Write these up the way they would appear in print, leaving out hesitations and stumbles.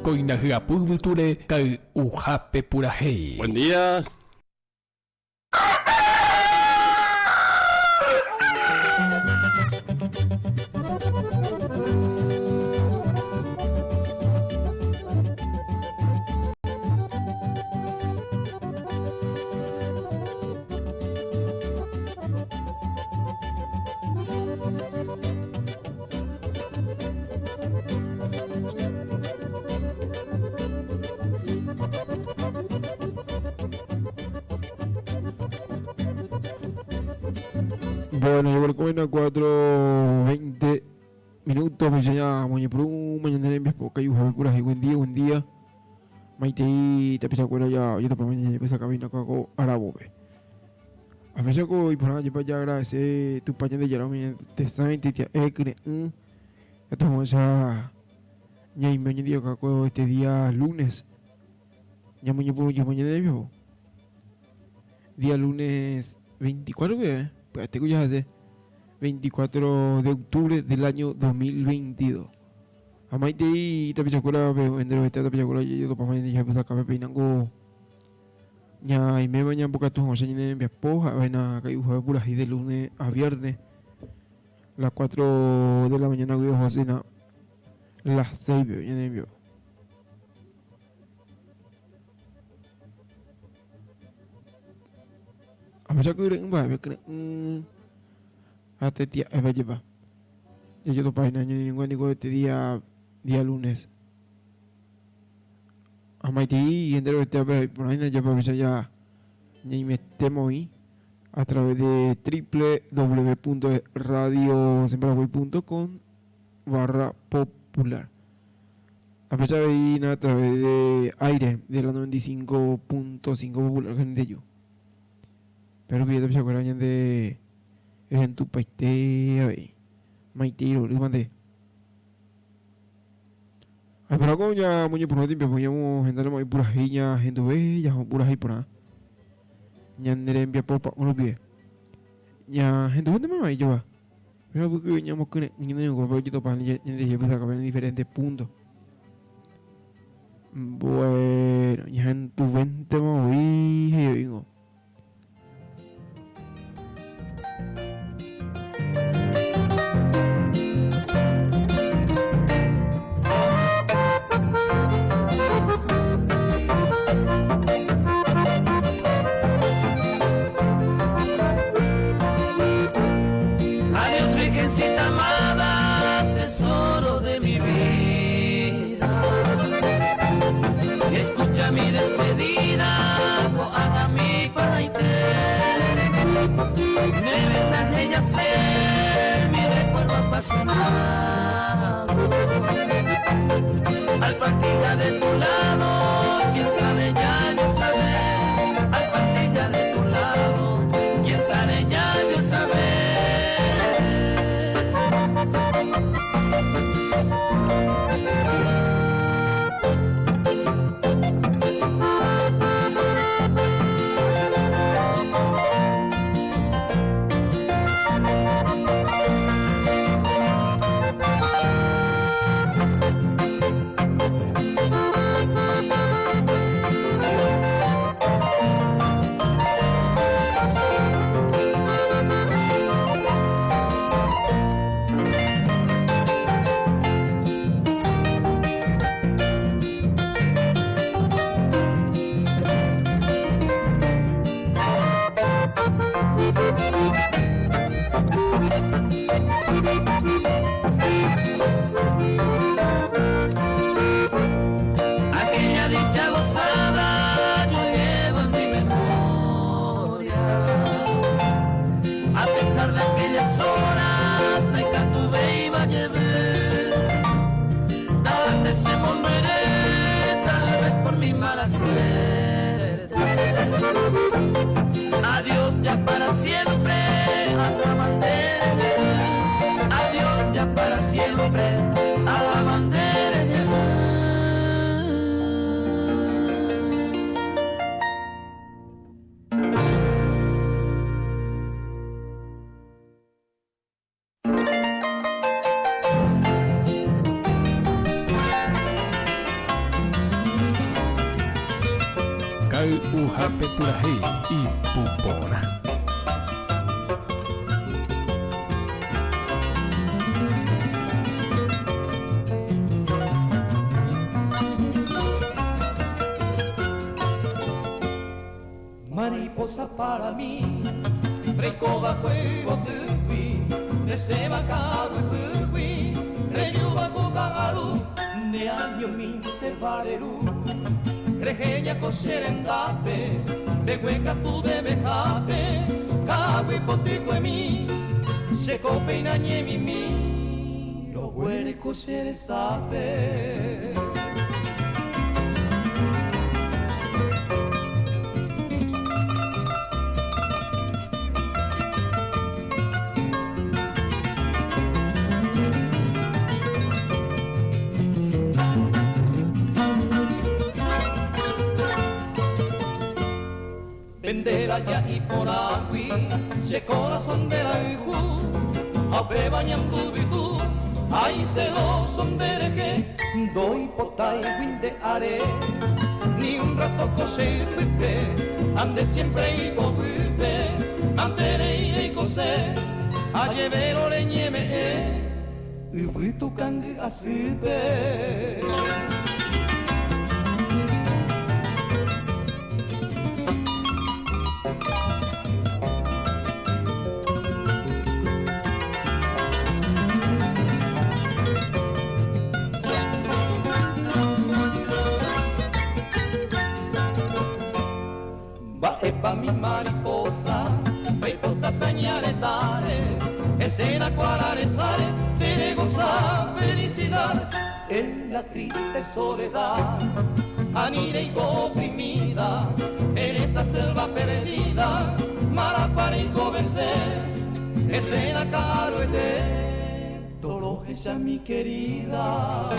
Coinahiapu Viture, Kai Ujape Purahei. Buen día. Bueno, llegó el cuena 4:20 minutos. Me llama Moñepru, mañana en Biaspoca y Ujabe. Buen día. Maite, te pisa cuera ya, yo te pongo mañana, pesa cabina con Arabobe. A veces y por allá para allá agradecer tu paña de Jerome, te saben, te ecre, ya te vamos a ya y mañana día caco este día lunes. Ya Moñepru, ya mañana en Biaspoca. Día lunes 24, ¿eh? Pues te escuchas hace 24 de octubre del año 2022. A Maite y Tapichacura, pero en el Tapichacura, yo lo paso en el Japón, acá me peinango. Ya, y me bañan porque tú no se llenen mi esposa, ven a caer por ahí de lunes a viernes. Las 4 de la mañana, voy a hacer las 6, ya en envío. A veces que un baile, hasta tía, es llevar. Yo lo paso en ningún este día lunes. A Maite y entero este por ahí ya para ya ni me temo ahí a través de www.radiosembravoi.com/popular. A pesar de ir a través de aire de la 95.5 popular gente yo. Pero que ya te acuerdas de en tu paiste a ver. Maite lo mandé. Ay, pero como ya mucho por un tiempo, podíamos entrar muy puras giñas, gente bella, puras y por ahí. Ya enviar popa, unos pies. Ya, gente, ¿dónde me va a llevar? Pero porque veníamos con el niño con poquito para ya empezar a caber en diferentes puntos. Bueno, ya en tu 20 me voy, yo digo. Virgencita amada, tesoro de mi vida, escucha mi despedida, coaga mi paite, me vendaje ya sé mi recuerdo apasionado, al partir ya de tu lado, quién sabe ya yo saber, al partir ya de tu lado, quién sabe ya yo saber. Adiós ya para siempre, a la bandera. Adiós ya para siempre, a la bandera. Ujape Purahei y Pupona. Mariposa para mí, Breikoba Cuevo Tugui, Reseba Kabu Tugui, Reyuba Kokagaru, Neaño Minte Bareru, Regeña Coserendape, Behueca tu bebe jape, Kawi Poticuemi, Secope Inañe Mimi, Lo huele coseresape. Vendera ya y por agui, se corazón de la hijo, abre bañando bitu, ahí se lo son de doy potai winde are, ni un rato cose pipe, ande siempre y popipe, ante y cose, a llevero leñeme, y brito cangue así pe. Epa mi mariposa, peipota peñaretare, escena cuararesare, te goza felicidad en la triste soledad, anire y oprimida, en esa selva perdida, marapara y cobece, escena caroete, Doroja mi querida.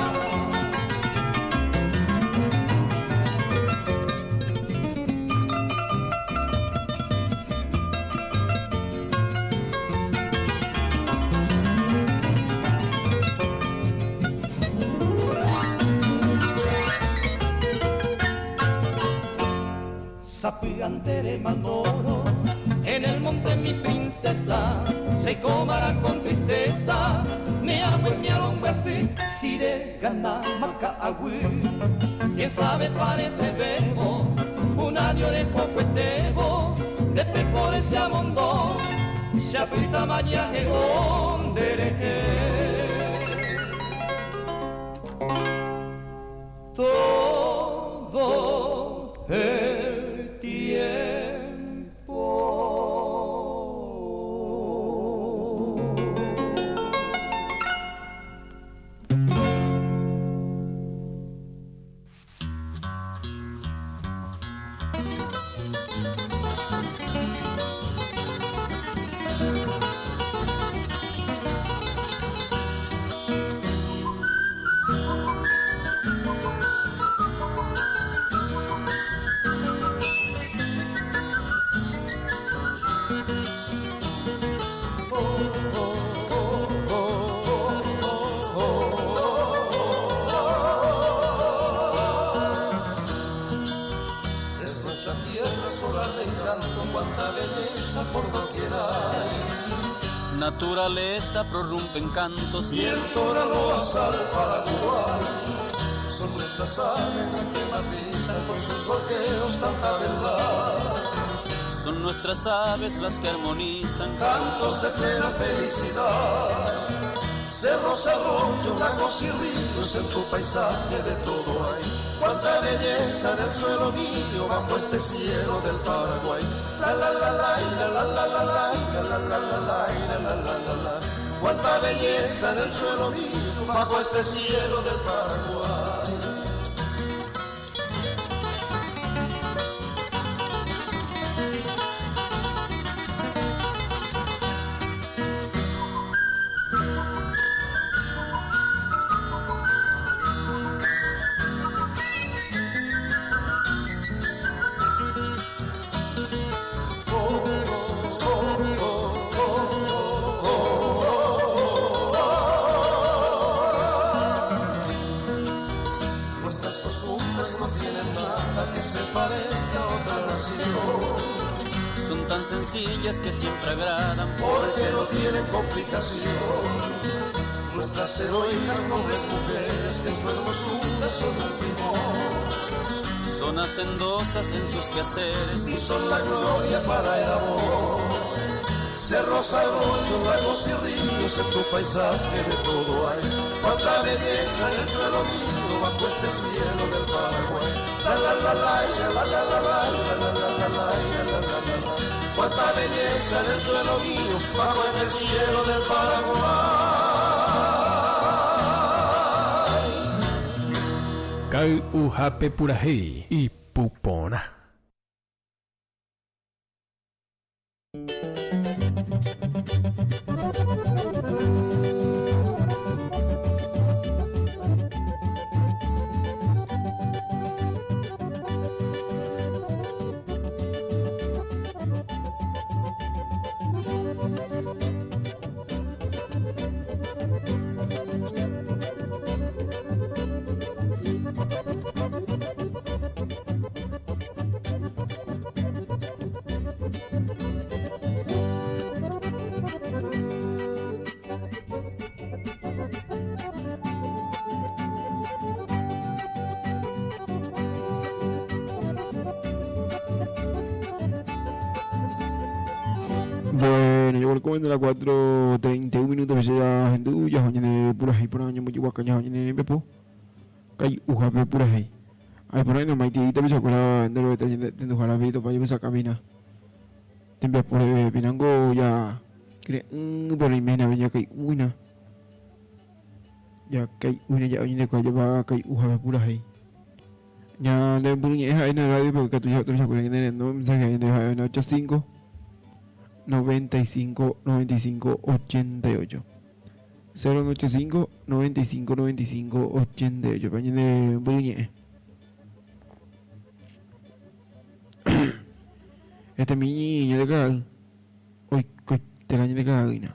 Sapiantere Manoro, en el monte mi princesa, se comará con tristeza, ne agüe mi alombre así, sire gana maca agüe, quién sabe parece bebo, un año de pocuetebo, de por ese amondo, se apita mañaje ondereje. Todo el tiempo. Naturaleza prorrumpe en cantos y el toraloas al Paraguay. Son nuestras aves las que matizan con sus gorjeos tanta verdad. Son nuestras aves las que armonizan Cantos de plena felicidad. Cerros, arroyos, lagos y ríos, en tu paisaje de todo hay. Cuánta belleza en el suelo mío bajo este cielo del Paraguay. La la la la la la la la la la la la la la la la. Cuánta belleza en el suelo mío bajo este cielo del Paraguay. sencillas que siempre agradan. Porque no tienen complicación. Nuestras heroicas nobles mujeres que en su hermosura son un primor. Son hacendosas en sus quehaceres Y son la gloria para el amor. Cerros, arroyos, lagos y ríos, en tu paisaje de todo hay. Cuánta belleza en el suelo mío, bajo este cielo del Paraguay. La la la la la la la la la la la la la la la. Cuánta belleza en el suelo mío, bajo este cielo del Paraguay. Kai Ujape Purahei y Pupona. Bueno, yo comiendo las 4:31 minutos, ya en duya, hoñene Purahei, por año muy guacaña, hoñene Pepo, Kai Ujape Purahei. Ay, por ahí no maitita, me acuerda de lo que está haciendo Jarabito para llevar esa cabina. Tempe por Pinango ya, por ahí mena, venía Kai Uina. Ya Kai Uina, ya hoñene que lleva Kai Ujape Purahei. Ya le ponía esa en la radio porque tú ya te acuerdas que no mensaje de 85 95 95 88 085 95 95 88 pañene buñe. Este mi niño de cada hoy te la de cada guina.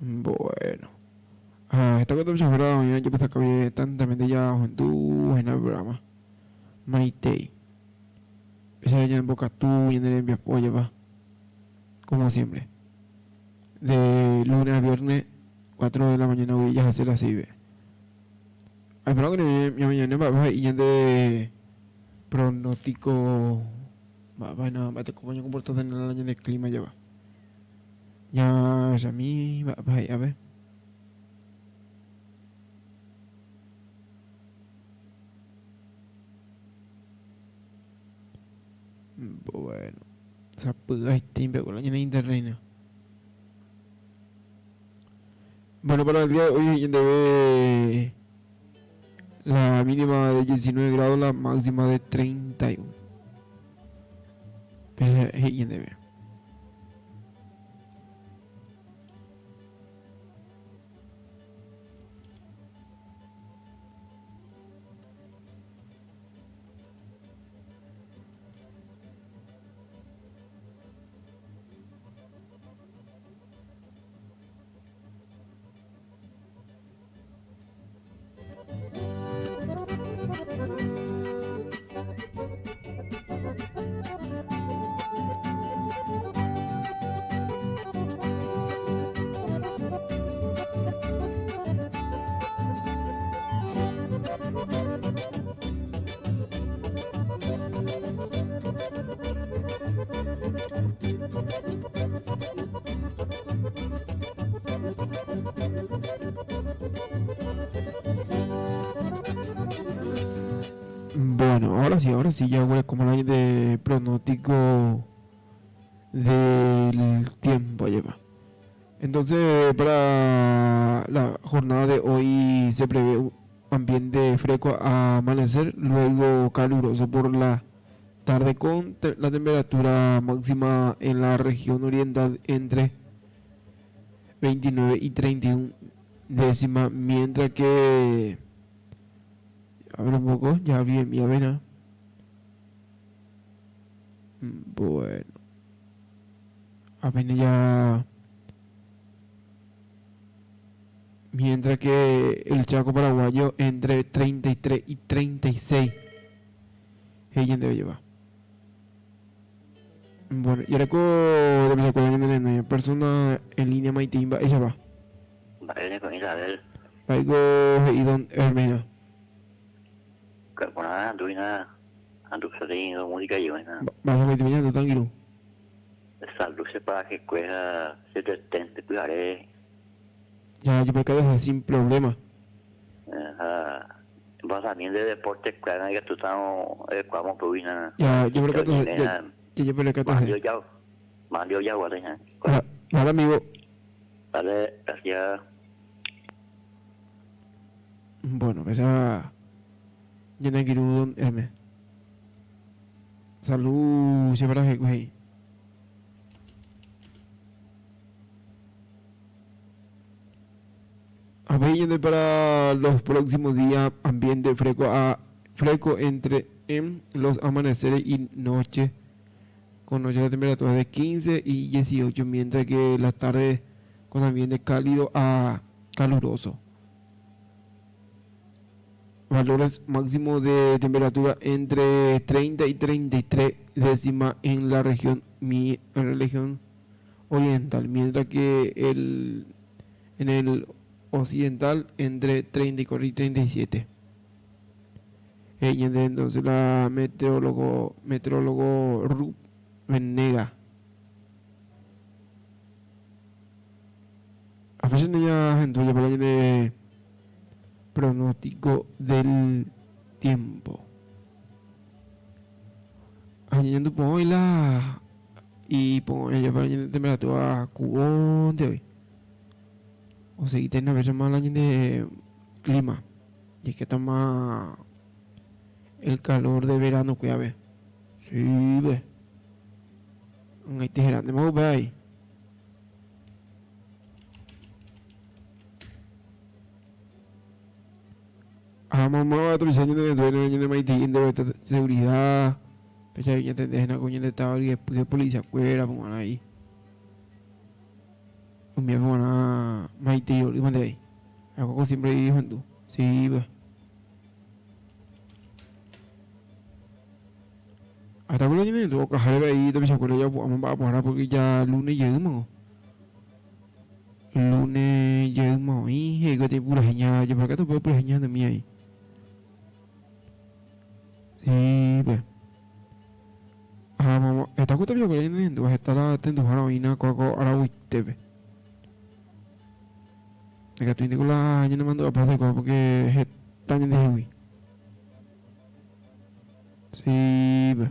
Bueno, esta cosa me ha yo pensaba que había tanta mente ya en el programa Maitei esa ya en boca tú y en el envío apoyo va como siempre, de lunes a viernes, 4 de la mañana voy a hacer así, ve. Ay, pero que mi mañana va y ya de pronóstico, va te acompaño comportado en el año del clima ya va. Ya, a mí, va a ver. Bueno. Sapagay timbre con la llena de internet. Bueno, para el día de hoy debe la mínima de 19 grados, la máxima de 31. Pero debe. Bueno, ahora sí, ya voy a como el de pronóstico del tiempo lleva. Entonces, para la jornada de hoy se prevé un ambiente fresco a amanecer, luego caluroso por la tarde con la temperatura máxima en la región oriental entre 29 y 31 décimas, mientras que abre un poco, ya abrí mi avena. Bueno, avena ya. Mientras que el Chaco paraguayo entre 33 y 36. Ella debe llevar. Bueno, y ahora con la persona en línea Maitimba, ella va. Vale, con Isabel. Paigo y don Hermena. Que por nada, andu saliendo música y buena. Vamos a meter tranquilo. Salud para que cuesta 70, cuidaré. Ya, yo por acá sin problema. Vas también de deporte, claro, que tú estamos, cuando provina. Ya, yo por acá yo por acá Mandio ya, guarda. Vale, amigo. Vale, gracias. Bueno, pues ya. Llena que don Hermes. Salud, se para que güey. Yendo para los próximos días, ambiente fresco entre en los amaneceres y noches, con noches de temperatura de 15 y 18, mientras que las tardes con ambiente cálido a caluroso. Valores máximos de temperatura entre 30 y 33 décimas en la región oriental, mientras que en el occidental entre 34 y 37. Entonces la meteorólogo Ruth Venega. A veces ya gente para de pronóstico del tiempo. Añadiendo pongo y pongo ella para la temperatura cubón de hoy. O sea, tiene a veces más la de clima. Y es que está más el calor de verano que a ver. Sí, ve. Ahí te gerante, me voy ahí. Mamá, otro diseño de Maití, de seguridad. Pecha ya te dejan a coño de estado y después de policía afuera, pongan ahí. Un día pongan a Maití, y de ahí. Algo siempre dijo en tú. Sí, ve. Hasta con la niña tuvo que dejar ahí, te pienso que ya vamos a poner porque ya lunes llegamos. Lunes llegamos, y que te pura genial. Yo por acá te puedo pura genial de mí ahí. Sí, pues. Vamos, esta cosa yo que viene vas a estar atento a la vaina coco ahora uy TV. De que tú indico la yo no mando a pasar porque es tan de uy. Sí, pues.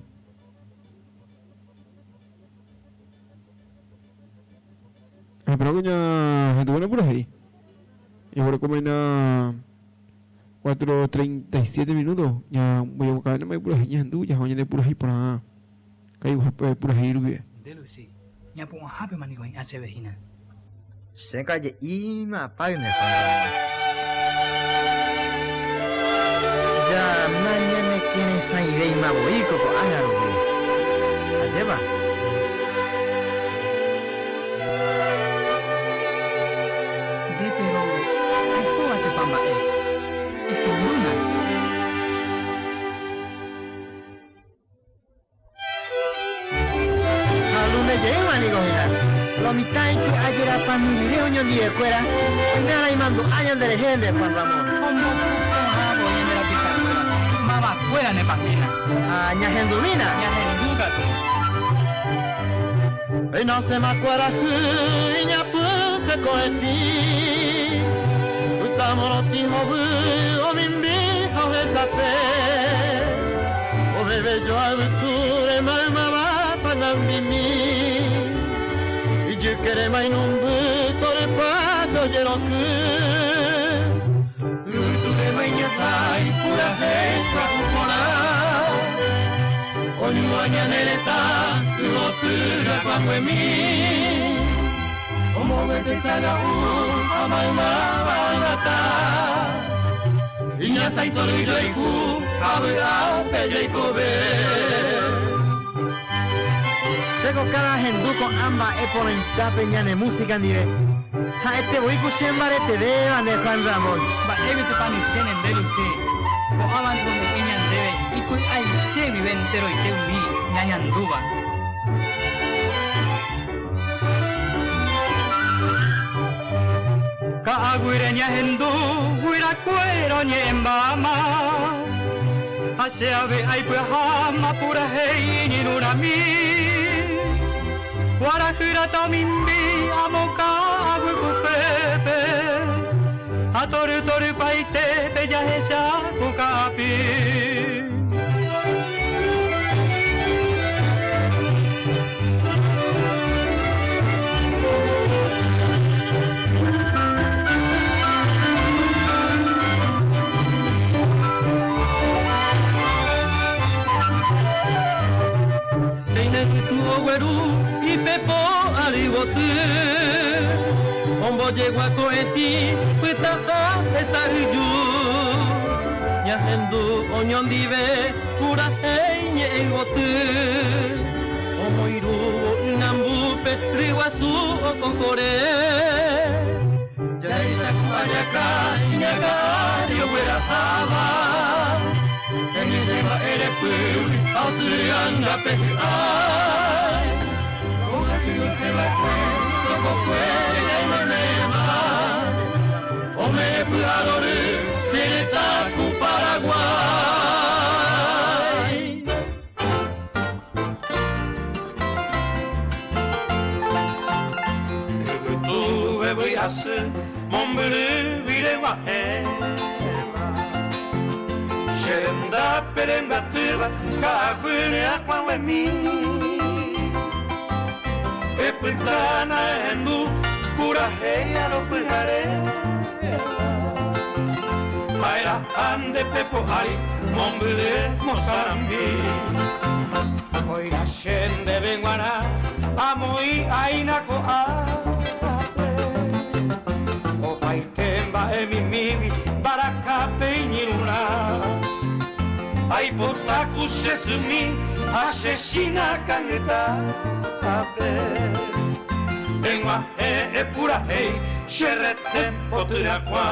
Pero que ya gente buena por ahí. Yo voy a comer a 4:37 minutos. Ya voy a buscar no me puras gente tú ya hoy de puras ahí por ahí. Caigo puras ahí rubia. De Lucy. Ya pongo happy manigo en hace vecina. Se calle y me apague ya mañana quienes hay de maboico con ágaro. Lleva. Lo mitad en que ayer a familia reunión de escuela, nada y mando años de gente Juan Ramón. Como voy en la pizarra. Mamá fuera de página. Aña gendumina. Ya genduca. Y no se me acuerda que ya puse cohetí. Estamos los hijos o mi hijo esa fe. O bebé yo aventure mamá para mí. Yo quiero más en un buto de pato lleno que tú de mañana y pura gente a su morar o ni mañana está tu locura cuando en mí como verte sana a mamá va a y ya sai todo y yo y cu a ver a pelle y comer. Seko cada henduko amba eponen tapeñane música nive. Ha este voy cuchembare te deban de Juan Ramón. Va evite panicien de Lucy. Bo aman con pequeña debe y cuy ay te vive entero y te ubi ñañanduba. aguireña hendu guira cuero ni embama Aseave ai pahama pura hei ni nurami Warahira tamimbi amoka agu kupepe Atoru toru paite bella hesa kukapi Y pepo arigotu Ombo yegua koeti Puita esa uju Nyahendu onyon dive Pura hei nye egotu Omo iru inambupe Riwasu okokore Jaisa kumayaka Inyaga Yowera hava Tenidema ere pui Ausurian gape ai Se va como fue la imanema O me puadore se está con Paraguay Tu voy a hacer mon bere vire mahema Shenda peremba tuba Kabune akwa mi Epitana hendu pura heia no pujare Baila ande pepo ari mombele mosarambi Oira shende benguana amoi aina ko ape O paitemba emimiwi baraka peñiruna Ai botaku sesumi asesina kangeta Engwa e pura hei Sherete potura kwa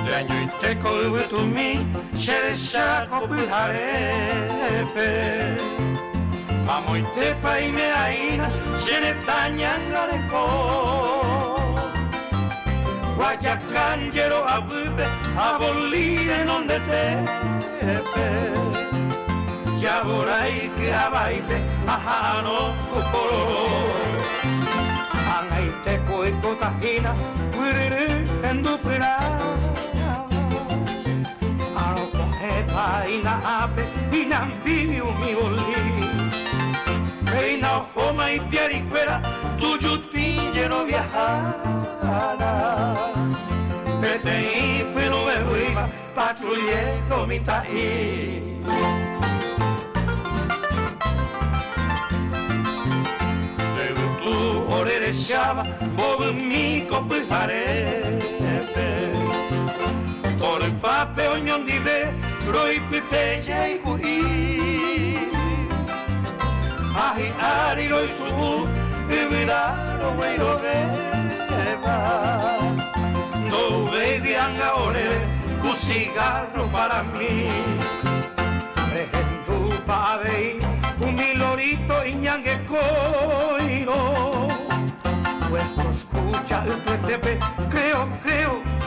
Leanyo iteko uetu mi Sheresha kopuharepe Amo itepa ime aina Sheneta nyangareko Guayacanjero abupe Abolire non de te Yaborai que abaite Ajano kokoro Anaite koi kotahina Wiriri endupira Ano kohepa ina ape Inambi umioli Reina homa y piariquera Tuyo tinjero viajara Petei pelo eruiba Patrullero mitai Deve tu orere shava Bobu miko puharepe Tole pape onyon dive Roi piteja ikui Ahi ari roi suhu Ividaro weiro beba No baby anga orere Tu cigarro para mí Regentu pavei Un milorito iñangue coiro Pues no escucha el tepe Creo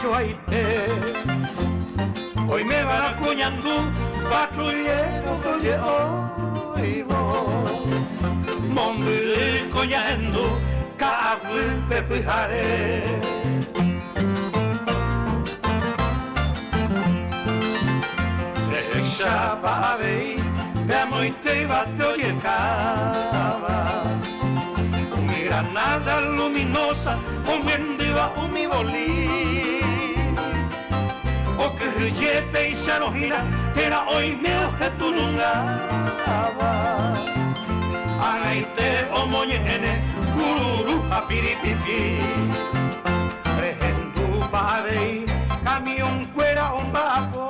yo aite Hoy me van acuñando Patrullero colle oivo Mombili coñando Cabu pepujare Shabavei, veamo y te bateo y el cava. Mi granada luminosa, un mendiva, un mi bolí. O que yepe y shanojina, era hoy me oje tu lungava. Anaite o moñene, cururu a piripipi. Regendu pavei, camión cuera un bajo.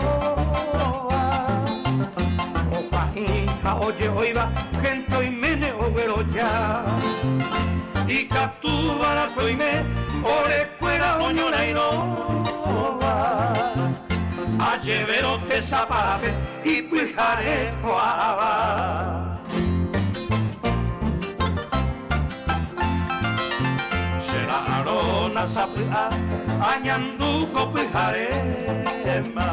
Oye, oiva, gente y mene oguero ya. Y captura la coime, ore cuera oñona y no va. A llevero te zaparafe y pujare coaba. sapua anyanduko piharema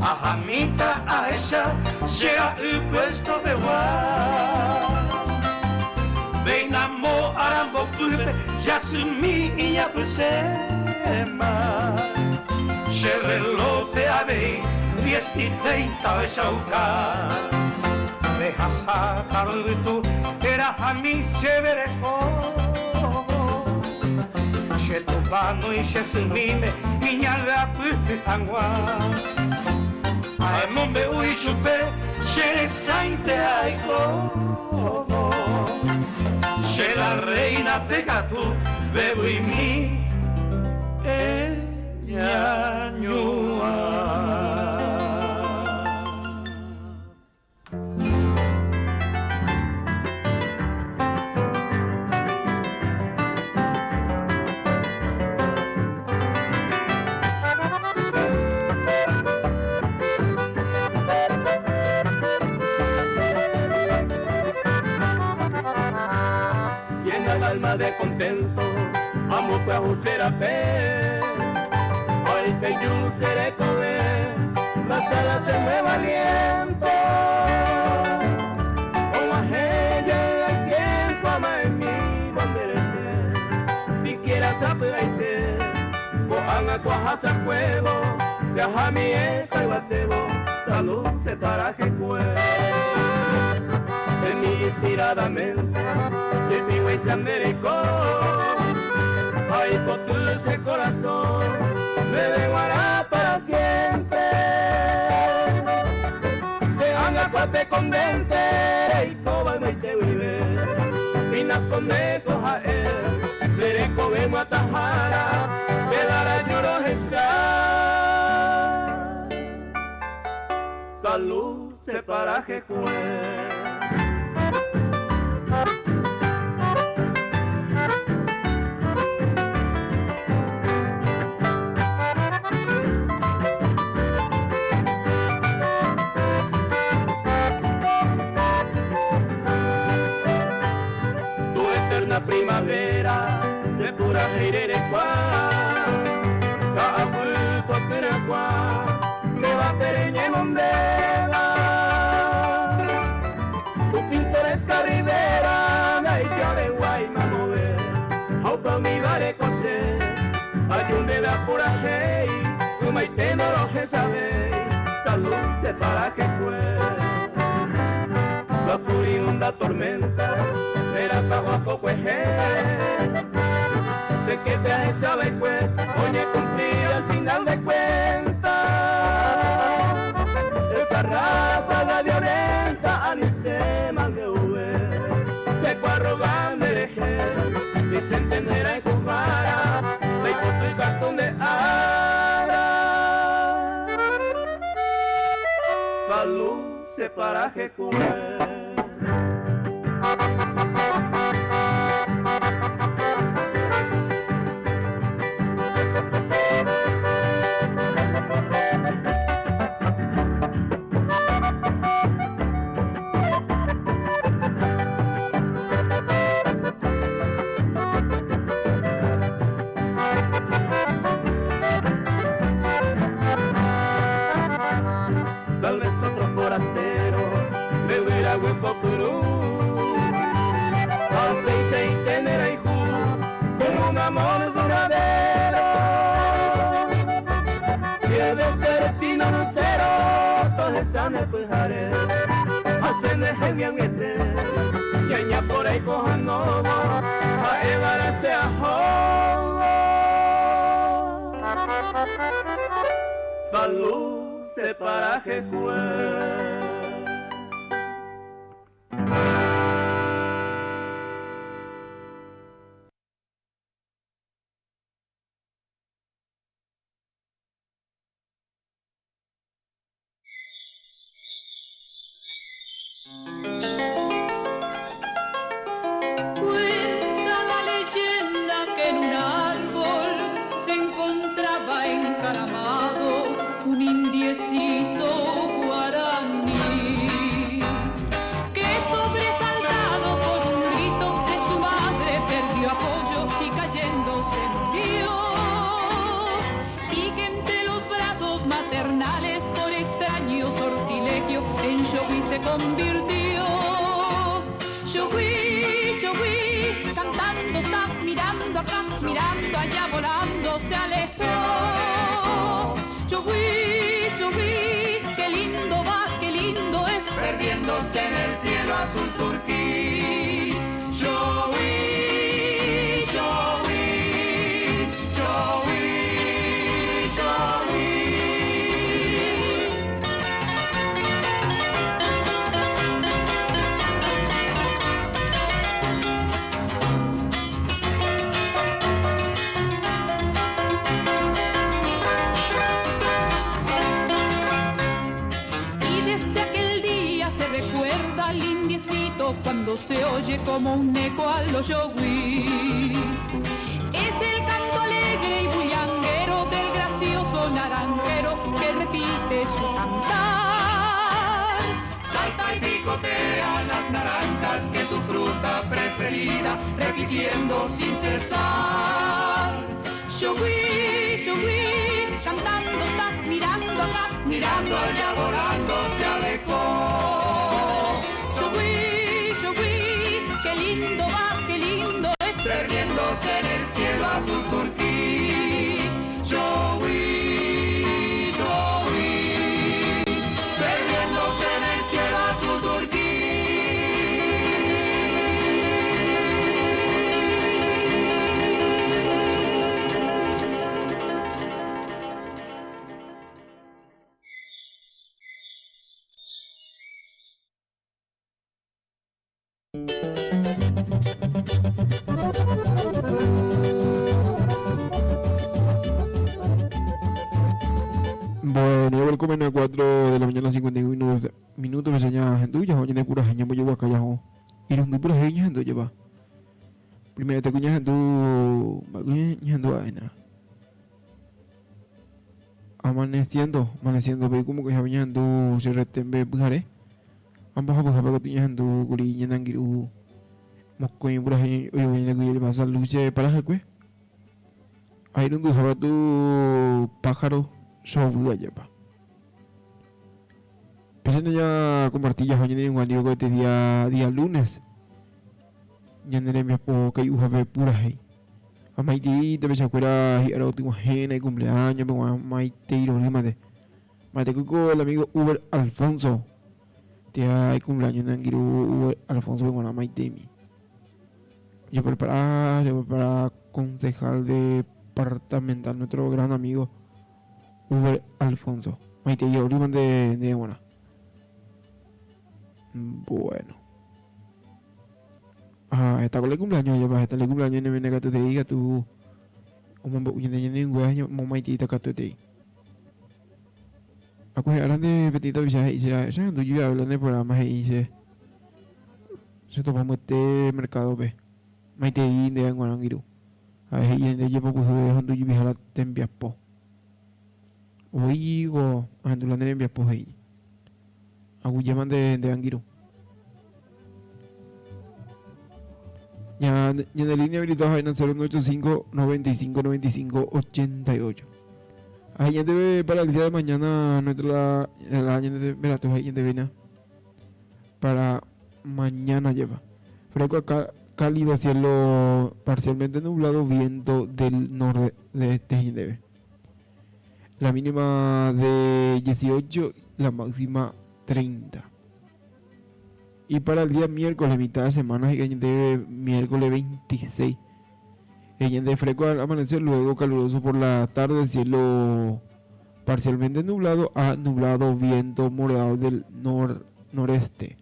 ahamita aisha llega el puesto de Beinamo arambo pupe yasumi inya pusema Chevelote ave 10:30 de Chauca Deja sacar tu era a mi cheverejo Che tubano y che sumime inya la pupe angua Ai mombe ui chupe che sainte aiko Che la reina pega tu bebo y mi ñañua Alma de contento, amo tu agujera pe, hoy que yo seré comer las alas de nuevo aliento, con la ella el tiempo ama en mí donde eres, si quieras saber cojan a cuajas al fuego, se aja mi eca y batebo, salud se para que en mí inspiradamente. De mi güey se americó, ay, por tu dulce corazón, me dejará para siempre. Se haga cuate condente, y coba no te vive, y nas condeco a él, seré cobemo a tajara, me dará lloro salud se para que primavera se pura heirere kwa kaapu potera kwa me va tereñe mondela tu pintoresca ribera me de guayma mover auto mi vare cose ayume la pura hey tu maite no lo que sabe salud se para que fue la furibunda tormenta era tabaco pues sé que te sabe pues oye cumplí al final de cuentas esta ráfaga violenta ni se mande se fue arrogante y se entenderá en juzgara le corto el cartón de ara salud se para que tal vez otro forastero me hubiera hueco purú al 6 tener a hijo con un amor duradero y el despertino lucero todo esa me pujaré hacen de genial y aña por ahí cojan novo a evarse a salud se para que Cuenta la leyenda que en un árbol se encontraba encaramado un indiecito guaraní que sobresaltado por un grito de su madre perdió apoyo y cayéndose convirtió. Yo fui, cantando, está mirando acá, mirando allá, volando, se alejó. Yo fui, qué lindo va, qué lindo es, perdiéndose en el cielo azul turquí. Yo fui, yo fui, yo fui, yo fui. Y desde aquel día se recuerda al indiecito cuando se oye como un eco a los yogui. Es el canto alegre y bullanguero del gracioso naranjero que repite su cantar. Salta y picotea las naranjas que es su fruta preferida, repitiendo sin cesar. Yo fui, cantando, está mirando acá, mirando allá, volando, se alejó. Yo fui, qué lindo va, qué lindo es, perdiéndose en el cielo azul turquí. Yo fui, perdiéndose en el cielo azul turquí. Bueno, yo welcome a 4 de la mañana, 51 minutos. Me enseña gente, ya oye, de pura gente, me llevo acá ya. Y los de pura gente, gente, lleva. Primero te cuñas gente, gente, vaina. Amaneciendo, ve como que ya venía gente, se retembe, bujaré. Ambos a bujar para que tuñas gente, guriña, nangiru. Moscoy, pura gente, oye, venía que lleva esa lucha para el ahí no dejaba tu pájaro. Sobre allá pa. Pensando ya compartir ya hoy en un día que este día lunes. Ya no le me puedo que yo have pura hey. A Maite te ves afuera y ahora última gena y cumpleaños, pero a Maite y lo rimate. Maite con el amigo Uber Alfonso. Te hay cumpleaños en Anguiro Uber Alfonso con la Maite mi. Yo para concejal departamental nuestro gran amigo Uber Alfonso. Maite y yo de buena. Bueno. Está con el cumpleaños, ya vas a estar el cumpleaños en el que te diga tú. Como un año, Maite te cato te. Ahora de petito viaje y ya no yo hablando de programas y se topamos este mercado ve. Maite y de Guarangiru. A ver y en el llevo pues de donde yo viajar te envías po. Oigo, andando en envías po ahí. Hago llaman de Angiru. Ya en la línea habilitada en el 085 95 95 88. Ahí debe para el día de mañana nuestra la de veratos ahí de vena para mañana lleva. Fresco acá cálido, cielo parcialmente nublado, viento del nordeste debe. La mínima de 18, la máxima 30. Y para el día miércoles, mitad de semana, de miércoles 26. De fresco al amanecer, luego caluroso por la tarde, cielo parcialmente nublado a nublado, viento moderado del noreste.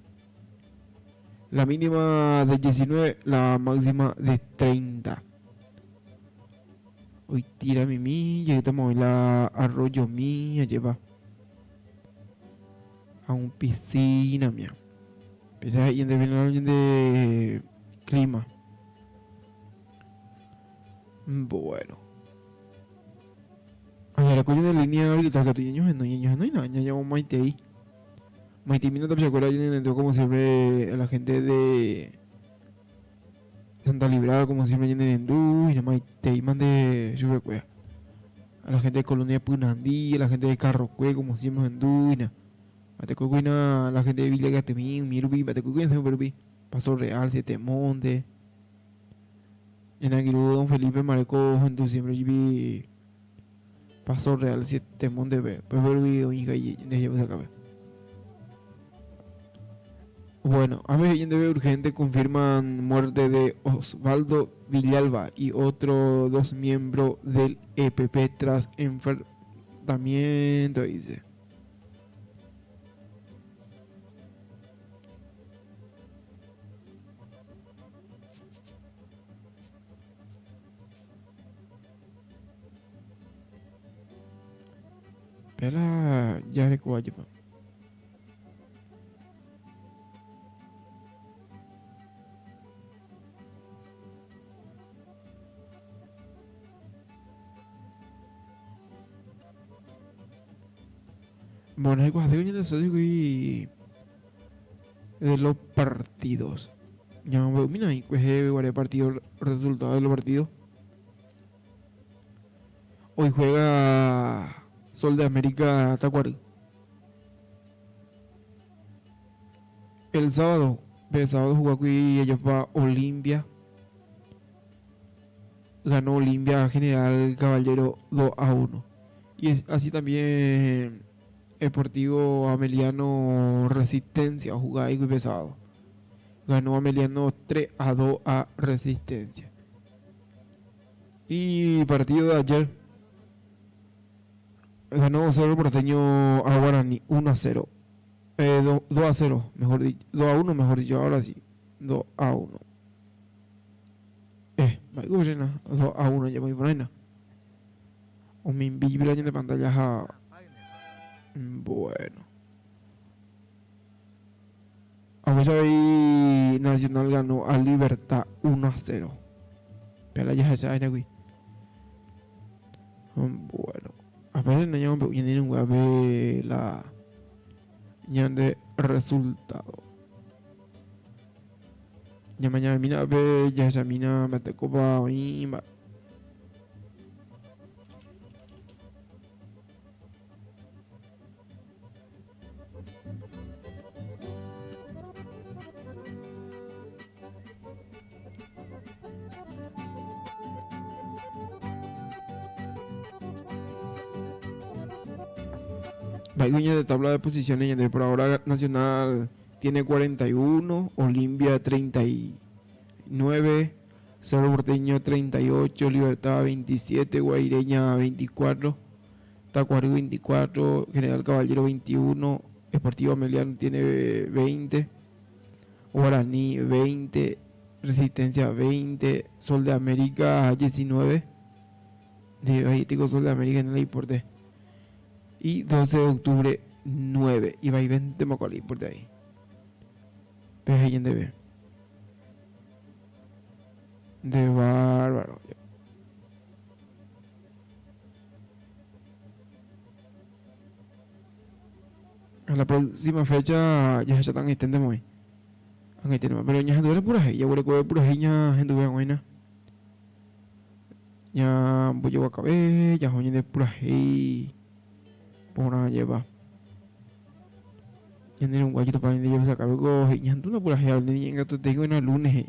La mínima de 19, la máxima de 30. Hoy tira mi milla, estamos en la arroyo mía, lleva a un piscina mía. Empieza ahí en de clima. Bueno. Ahora la coña de línea habilitada que tu niños no hay nada, ya llamo Maite ahí. Maite Mina también se acuerda entró como siempre a la gente de Santa Librada, como siempre en Endú, y Maite man de Supercuea. A la gente de Colonia Punandí, a la gente de Carrocue, como siempre en Endú, y Matecuina, la gente de Villa Gatemí, Mirbi, Matecuina, se me Paso Real, Siete Montes. En Aguirú, Don Felipe Mareco, en diciembre, vi Paso Real, Siete Montes, pero vi, oiga, y le llevo esa cabeza. Bueno, a mí de urgente confirman muerte de Osvaldo Villalba y otros 2 miembros del EPP tras enfrentamiento, dice. Espera, ya recuerdo. Bueno, hay cosas de los partidos. Ya veo, mira, ahí pues partido, resultados de los partidos. Hoy juega Sol de América Tacuary. El sábado jugó aquí ellos va Olimpia. Ganó Olimpia General Caballero 2-1. Y así también Deportivo Ameliano Resistencia, jugaba ahí pesado. Ganó Ameliano 3-2 a Resistencia. Y partido de ayer, ganó Cerro Porteño a Guaraní 1-0. 2-0, mejor dicho. 2-1, mejor dicho, ahora sí. 2-1. Vai 2-1, ya muy buena. O me vibra de pantalla. Bueno. Vamos a ver, Nacional ganó a Libertad 1-0. Pero ya se sabe aquí. Bueno. A veces no llaman viene un web la ya de resultado. Ya mañana mina ve ya esa mina me te copa y Baiguña de tabla de posiciones, por ahora Nacional tiene 41, Olimpia 39, Cerro Porteño 38, Libertad 27, Guaireña 24, Tacuary 24, General Caballero 21, Deportivo Ameliano tiene 20, Guaraní 20, Resistencia 20, Sol de América 19, de ahí tengo Sol de América en el importe. Y 12 de octubre 9. Y va y 20 Macaulay por de ahí. PGN DB. De bárbaro. A la próxima fecha ya se están extendiendo hoy. Pero ya gente por ahí. Ya voy a coger por ahí. Ya gente buena. Ya voy a acabar. Ya voy a por ahí. Por una lleva. Ya no era un guayito para venir a sacar algo. Ya no por ahí. Ni en gato te digo en el lunes.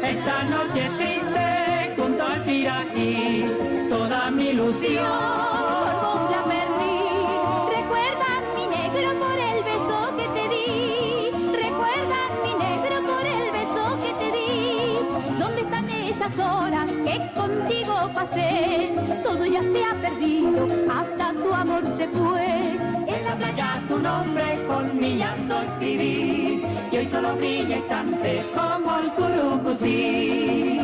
Esta noche triste junto al Piraí, toda mi ilusión por vos la perdí. Recuerda mi negro por el beso que te di. Recuerda mi negro por el beso que te di. ¿Dónde están esas horas que contigo pasé? Todo ya se ha perdido, hasta tu amor se fue. En la playa tu nombre con mi llanto escribí, y hoy solo brilla instante como el curucusí.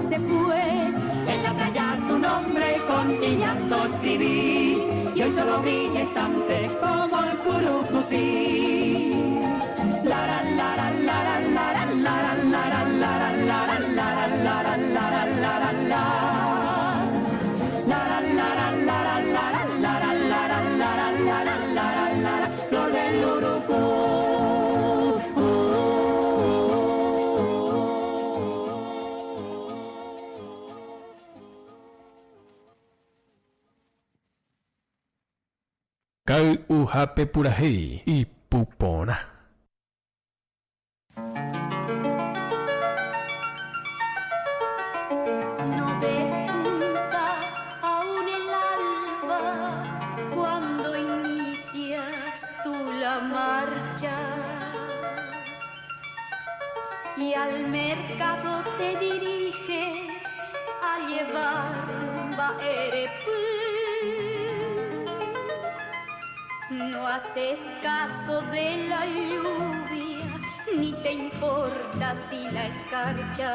se fue. En la playa tu nombre con mi llanto escribí, y hoy solo brilla estante como el curucucí. La la la la la la la la la la la la la la la la la. Flor del urucú. Kau uhape purahi y pupona. No despunta aún el alba cuando inicias tú la marcha, y al mercado te diriges a llevar baerepú. No haces caso de la lluvia, ni te importa si la escarcha.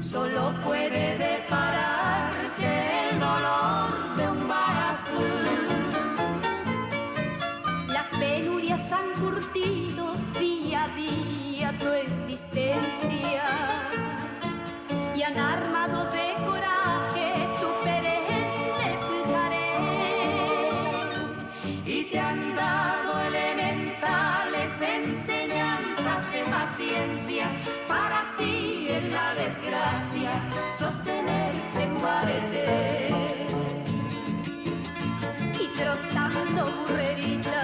Solo puede depararte el dolor de un mar azul. Las penurias han curtido día a día tu existencia y han armado de coraje tu perenne pujaré, y te han dado elementales enseñanzas de paciencia para así en la desgracia sostenerte en barete. Y trotando burrerita,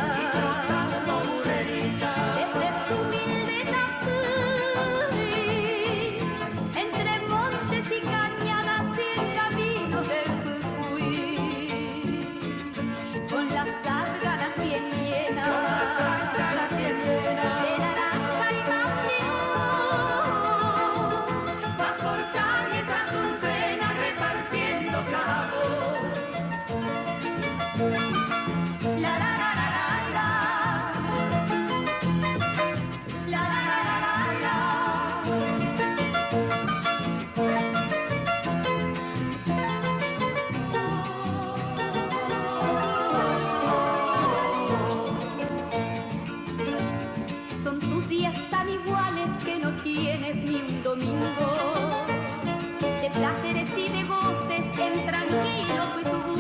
desde tu humilde Tapuy, entre montes y cañadas y el camino del Cucuy, con las sárganas bien llenas de naranja y mambión, vas por calles azucenas repartiendo cabo. La la la la la la, la la la la Son tus días tan iguales que no tienes ni un domingo de placeres y de goces en tranquilo Cuitubú.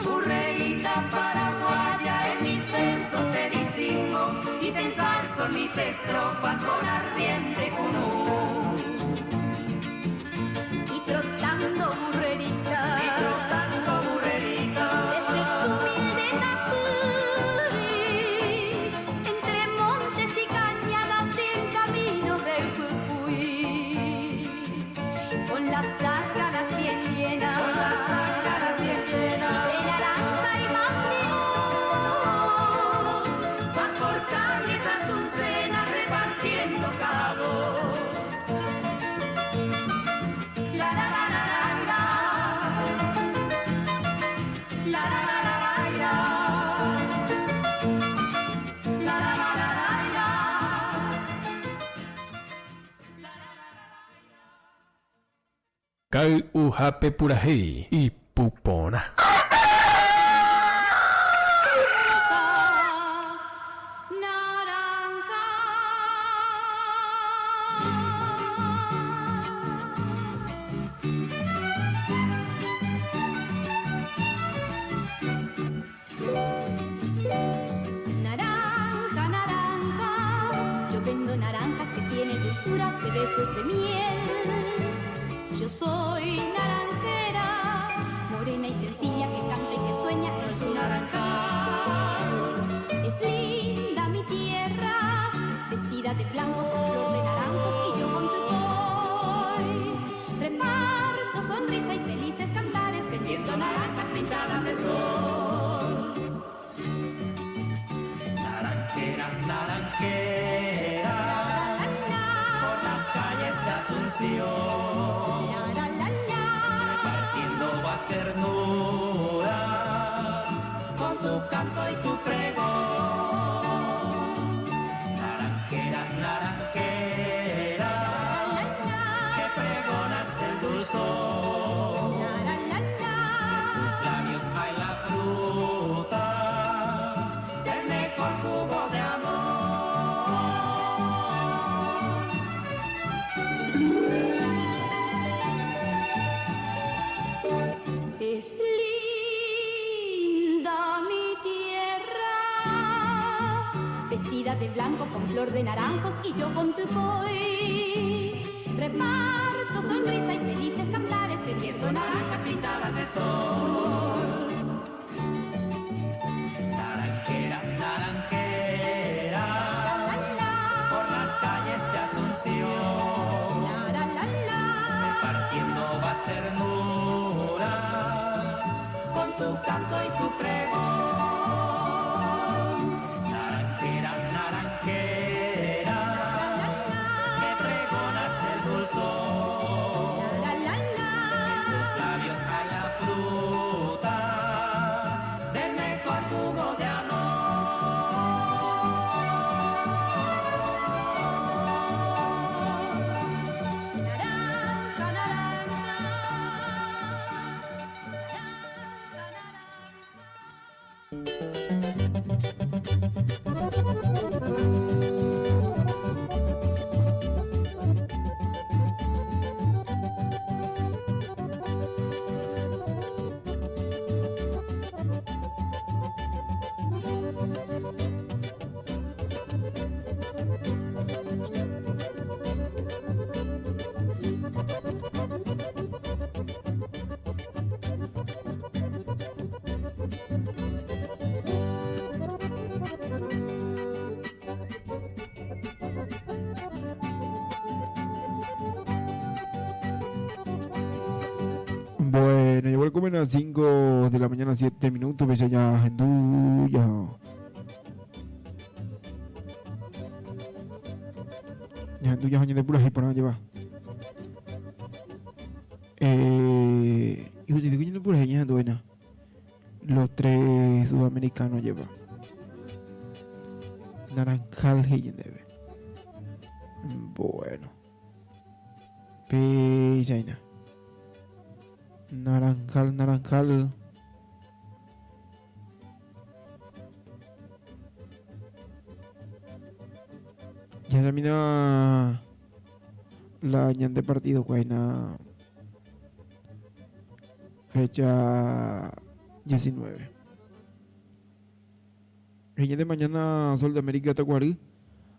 Burreíta paraguaya, en mis versos te distingo y te ensalzo en mis estrofas con ardiente cunú. Y trotando burrerita, desde tu humilde Tapuy, entre montes y cañadas y en caminos del Cucuy, con las sárganas bien llenas de naranja y mambión, vas por calles azucenas repartiendo cabo. La la la la la la, la la la la la, la la la la la. Kau uhape purahi y pupona. Naranja, naranja, yo vendo naranjas que tienen dulzuras de besos de miel. Yo soy naranjera, morena y sencilla, que canta y que sueña en su naranjal. Es linda mi tierra, vestida de blanco con flor de naranjos, y yo con tu voy. Reparto sonrisa y felices cantares, vendiendo naranjas pintadas de sol. Naranjera, naranjera, por las calles de Asunción, repartiendo vas ternura, con tu canto y tu pregón. Naranjera, naranjera, vestida de blanco con flor de naranjos y yo con tupoy. Reparto sonrisas y felices cantares, vendiendo naranjas pintadas de sol. Naranjera, naranjera, por las calles de Asunción, repartiendo vas ternura, con tu canto y tu pregón. Naranjera, naranjera, que pregonas el dulzor, en tus labios hay la fruta del mejor jugo de Bueno, llegó el comen a las 5 de la mañana, 7 minutos, pues ya en ya. Ya de puras y por nada lleva. Y usted tiene puras y buena. Los 3 sudamericanos lleva. Naranjal y debe. Bueno. Pejaina. Naranjal. Ya termina la ñante partido, cuaina. Fecha 19. El día de mañana Sol de América Tacuarí.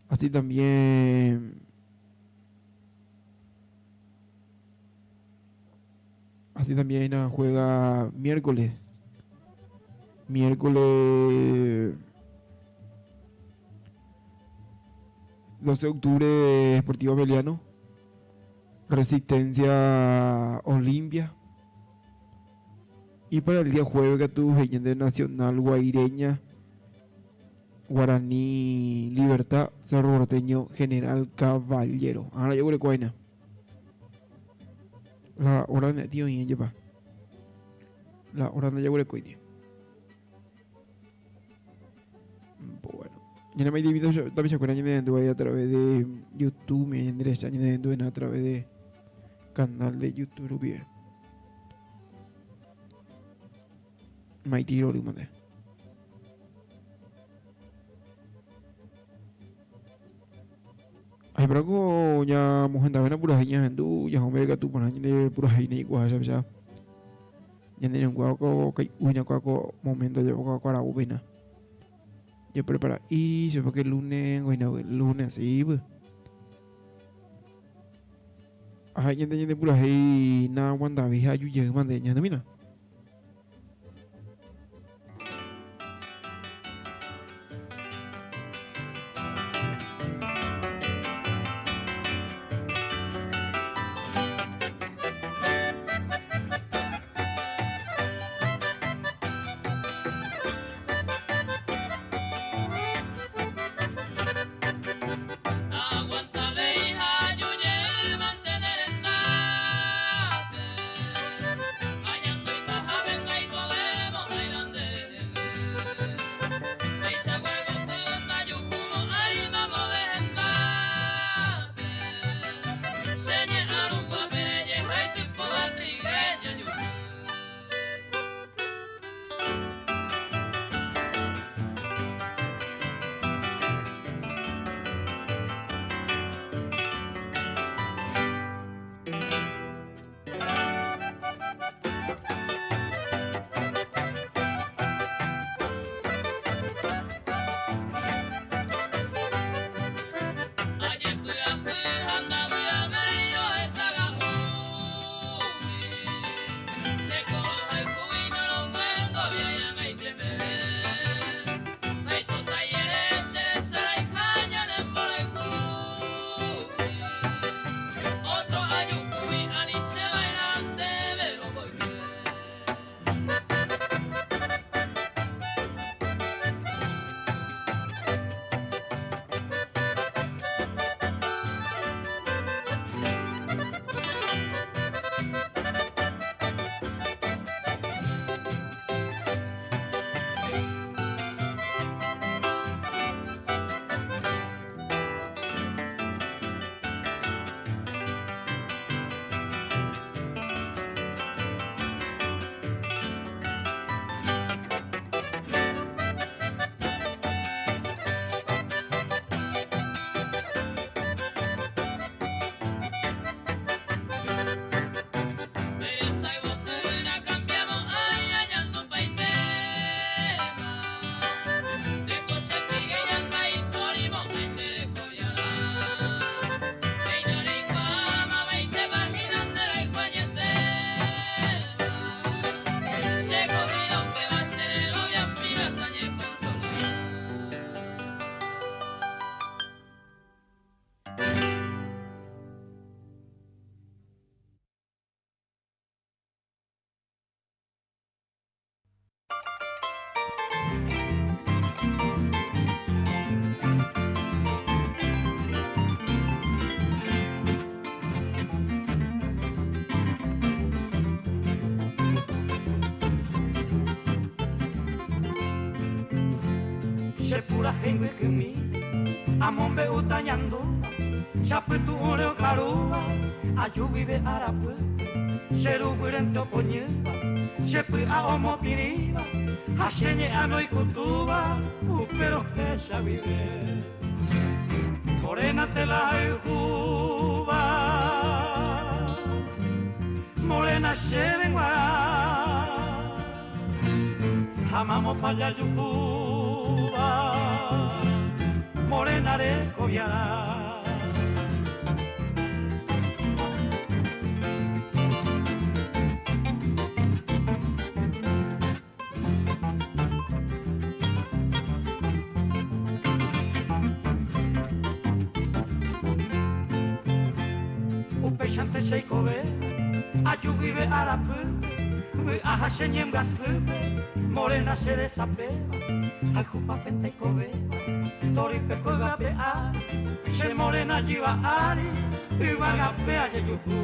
Así también. Así también juega miércoles 12 de octubre, Sportivo Beliano, Resistencia Olimpia. Y para el día jueves que tuvo de Nacional Guaireña, Guaraní Libertad, Cerro Porteño, General Caballero. Ahora yo voy a cuaina. La hora de tío y lleva. La hora de llevar el coide. Bueno. Ya no me divido también se acuerdan de a través de YouTube, me enderecha a través de canal de YouTube bien. Maiti Rori mande. Ay, braco ya mojenda vena pura hinya hendu ya homega tu pun hanya pura hini gua saja. Jadi gua ko kai unya ko momento ya ko ara ubena. Ya prepara y se porque el lunes sí. Ay, gente pura hei na wanda vi ha yu ye mande nya mina. Bailando y se pura gente que mi amon be utañando chape tu oro caruba ayuvive arapu seru burento poñeba sepe a homo piriba hasenye anoi kutuba pero esa vive morena te la juba morena se venguará amamos para Yucuba morena de Coviara Upechante seikobe ayuvive arapu aha senyem gasu morena se desapeba ay jupa pente kobe tori peko gape a se morena jiva ari iba gape a yuku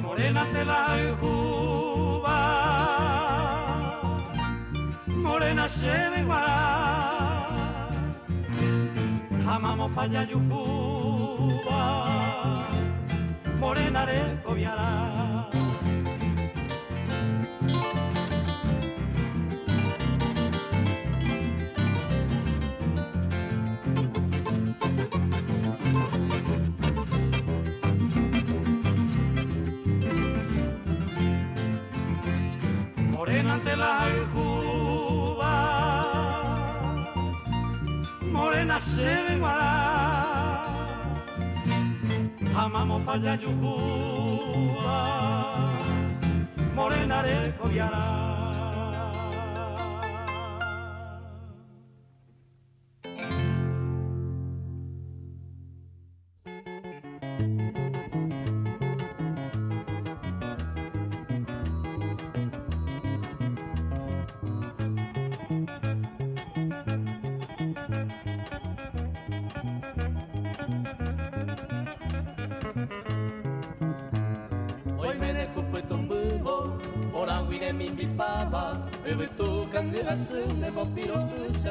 morena te la juba morena se venguará amamos para Yucuba morena de Coviara morena ante la juba morena se venguará amamos para Yucuba morena de Coviara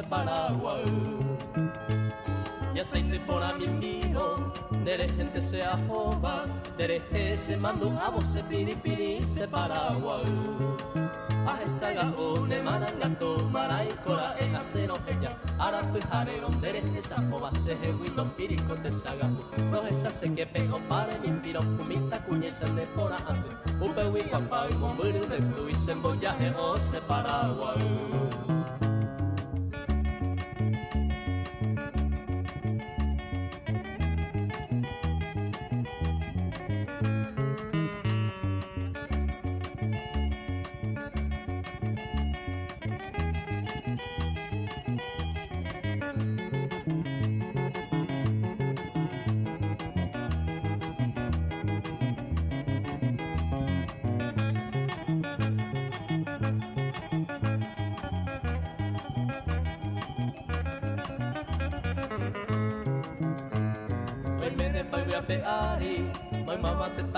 Paraguay y aceite por a mi mío dere gente se ajoba dere se mando a vos se piripiri se Paraguay a esa gaone marangato maray cora es acero ella ara pujarero dere esa joba se jehuito pirico de sagabu no esa se que pego para mi piro kumita cuñesa de por hace upe wi papá y bombero de Luis en boyaje o se Paraguay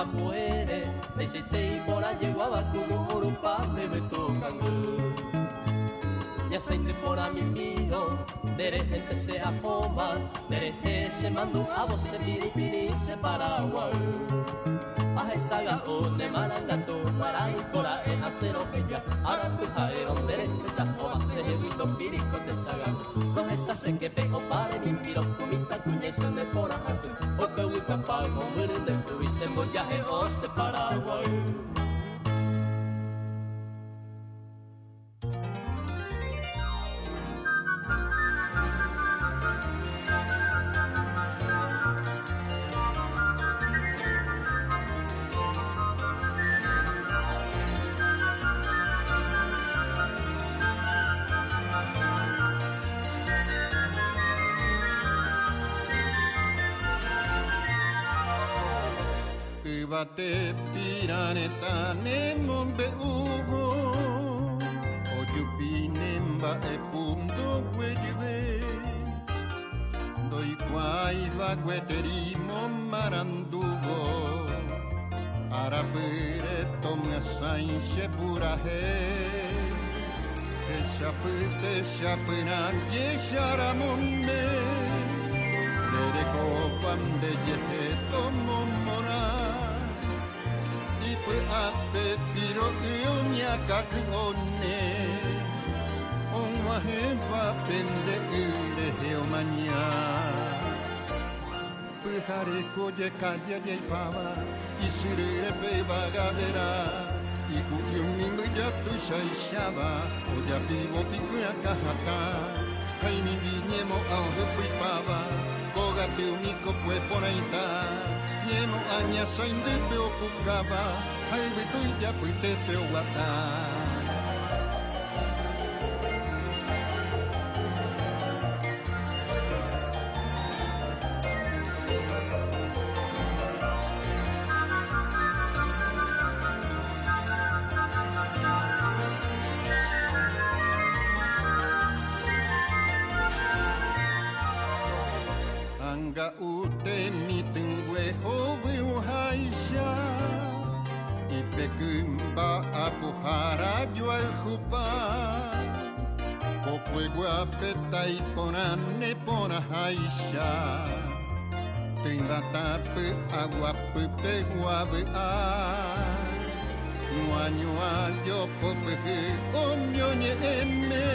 muere, necesité por allí guabacuno, orupa, me tocando. Y aceite por a mi mío, dere gente se ajoma, dere se mando a vos se piripiri se Paraguay. A esa gaone marangato, maray, cora, es acero ella, ahora pujarero, dere esa joma, se jehuito pirico de sagabu. No esa se que pego para mi piro, comita cuña y se me pora hace, o que hui papá, morir de tu y se mollaje o se Paraguay. Bate piraneta nemombe ugo Oyupinemba e punto guejebe Doi quai va gueterimo marandugo Arapere tomga sainche purahe Te shapena yesharamume Nereko pande yeheto momona Ipu ape piro unya kakone Onwa heba pende ure heomania Puhareko ye kaya ye pava Isurere pe bagavera Iku yumingu ya tu shaishaba Oya vivo piku ya kahaka Kaimi viñemo auge puipaba Koga te uniko pue poraita Niemo aña sainde peo pukaba Hai vitu ya puite peo wata Anga uteni tengwe howe uhaisha Ipekumba apuhara jual hupa Kokwe guapeta iponane pona haisha Tinda tape aguape peguabe a Nyua nyua yo popehe omyonye eme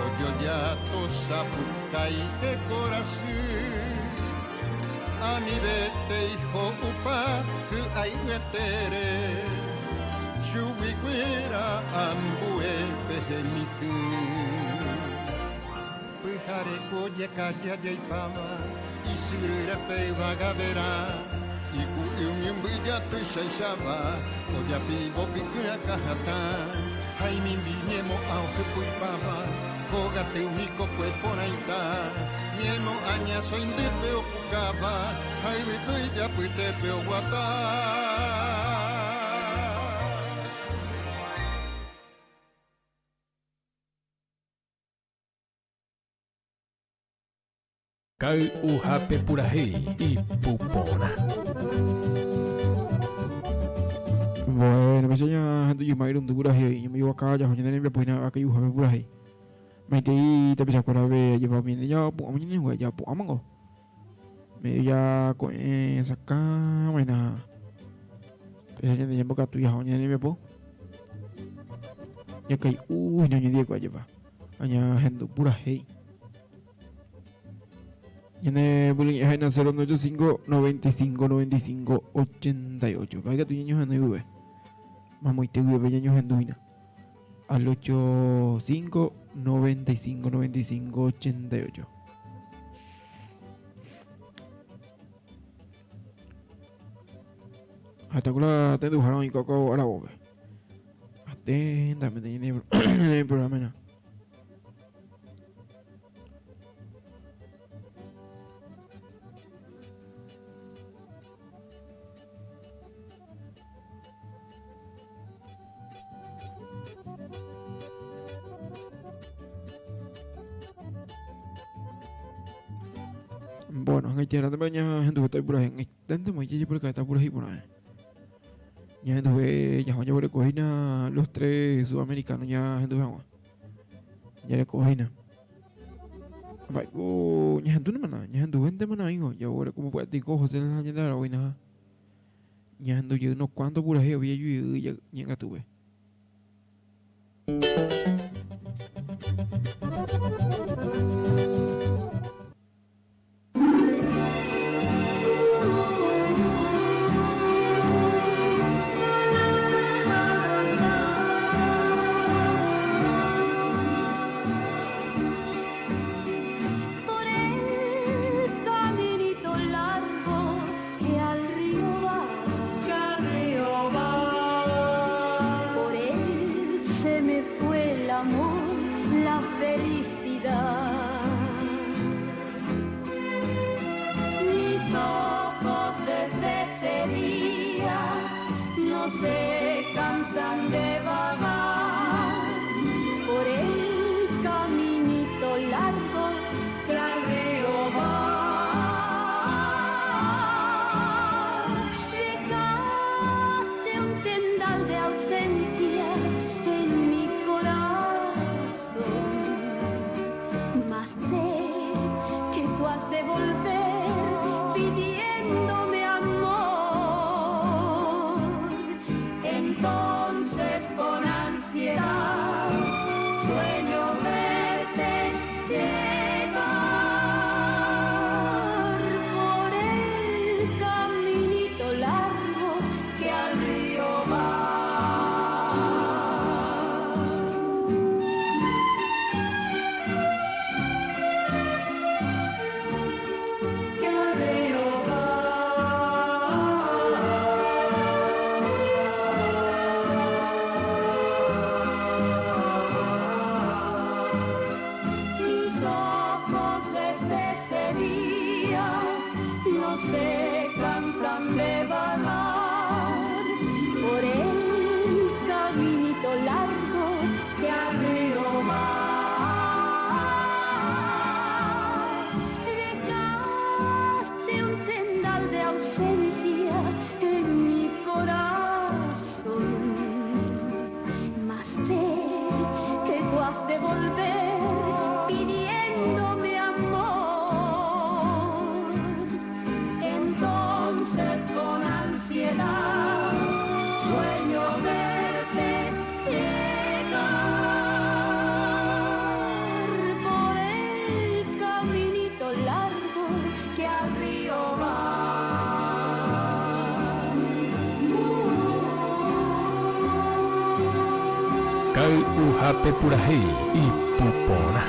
Oyo ya to sapukai e corazón Ani vete hijo upa ku ai wetere Shubi guera ambue pehemiku Pujare koye kaya jay pama Isurure pe vagavera Iku umyumbuya tu shaishaba Oya pivo pikuya kahata Hai mi viñemo auge puipaba Koga te uniko pue poraita Niemo aña soy de peo kukaba Hai vitu ya puite peo wata Kau uhape purahei y pupona. Bueno, me enseña gente yo me iron de purahei. Yo me iba acá, ya mañana me voy a que uhape purahei. Mai tei tapi aku rawe je ba min ya pu amun ni wa ya pu amango me ya ko saka maina pe je ne boka tu ya honya ni me pu ya kai nyonya dia ko aja ba hanya hendu pura hei Yene bullying ya na 095 95 95 88 vaya tu niño hendu we mamoy te we niño hendu ina al 85 95 95 88 hasta kula te dibujaron y coco ahora bobe atentamente en el programa na Bueno, ngay chơi ra tới nhà hình tay bùra ngay đến tới mấy chơi bùra cái tay bùra hip này. Nhà hình về nhà họ cho bùra coi na los tres sudamericanos nhà hình không à? Nhà để coi na. Vậy cô nhà hình nó mà nhà hình hình tới mà này ngồi giờ bùra cũng bùra tiền cô Jose là nhà đó rồi na. Nhà hình giờ nó quán tới bùra heo bây giờ nhà cái tụi vậy. Se cansan de vagar por el caminito largo que al río va. Dejaste un tendal de ausencia en mi corazón. Kai uhape purahei ipupona.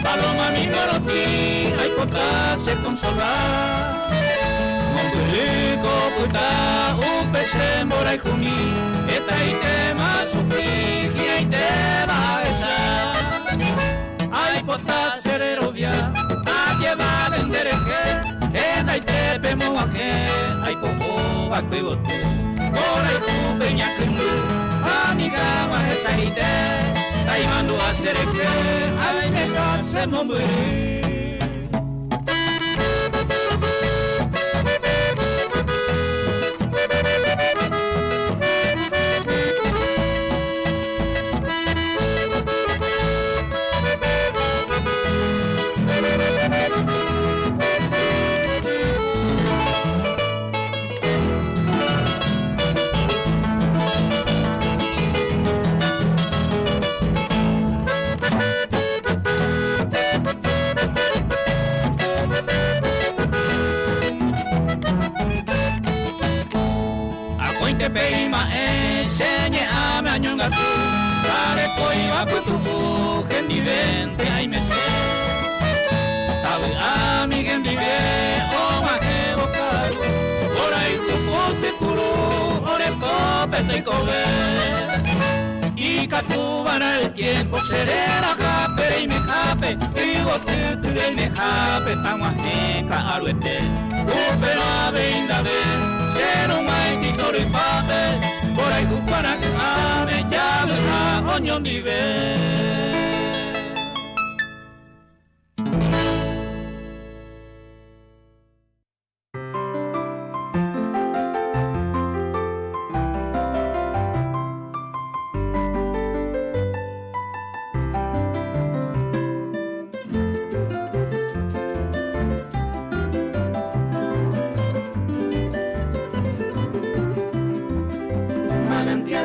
Paloma mi moroti, hay se consolar. Mombelico puta, un pese mora y juni, eta y tema sufrir, y hay tema esa. Hay pota sererovia, a llevar en dereje, en hay tepe moaje, hay popo a cuigote, por ahí jupeña cringu, amiga más esa idea. Taimando a ser que ay me canse morir. Peima enseñe a me añonga tú, dale coiba putu gente vente ay me sé, tabe a mi gente o ma que vocal, por ahí tu pote puro, ore pope te coge, y catubana el tiempo serena capere rey me jape, digo tu rey me jape, panguajeca aruete, upera veinda de, cero mai titoro y pape, por ahí tu para que mame, ya verá oño nivel.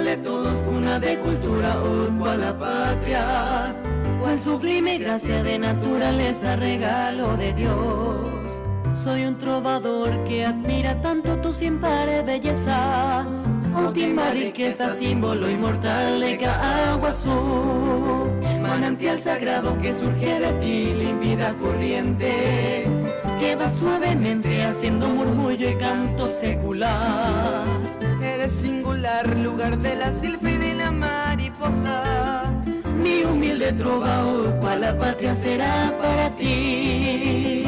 De todos, cuna de cultura, o cual la patria, cual sublime gracia de naturaleza, regalo de Dios. Soy un trovador que admira tanto tu sin par de belleza, última riqueza, símbolo inmortal de Caguazú, manantial sagrado que surge de ti, límpida corriente, que va suavemente haciendo murmullo y canto secular. Eres singular, lugar de la silfa y de la mariposa. Mi humilde trova, oh, cual la patria será para ti.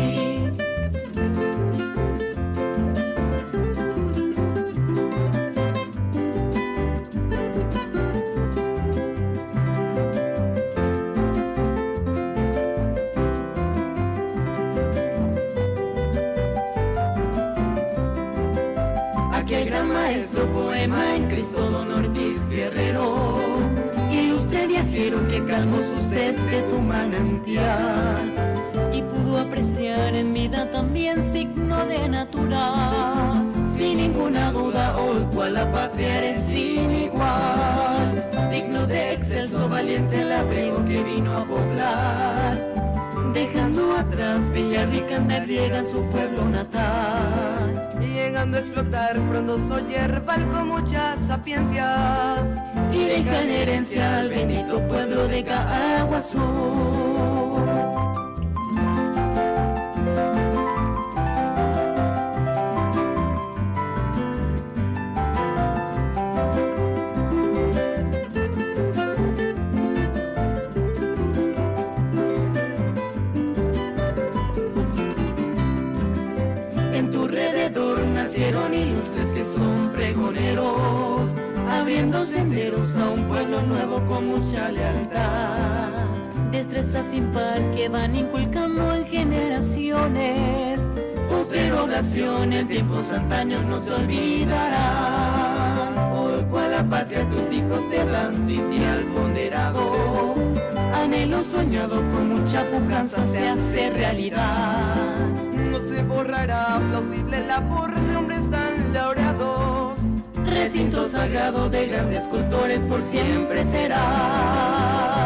Aquel gran maestro, poema en Cristo, Don Ortiz Guerrero, ilustre viajero que calmó su sed de tu manantial y pudo apreciar en vida también signo de natural. Sin ninguna duda, hoy cual la patria eres sin igual, digno de excelso, valiente el abrigo que vino a poblar, dejando atrás Villarrica, andariega, su pueblo natal. Llegando a explotar frondoso yerbal con mucha sapiencia, y deja en herencia al bendito pueblo de Caguazú. Nacieron ilustres que son pregoneros, abriendo senderos a un pueblo nuevo con mucha lealtad. Destreza sin par que van inculcando en generaciones, posterior oración en tiempos antaños no se olvidará. Hoy cual la patria tus hijos te dan sin ti al ponderado, anhelo soñado con mucha pujanza se hace realidad. No se borrará plausible labor de hombres tan laureados, recinto sagrado de grandes cultores por siempre serás.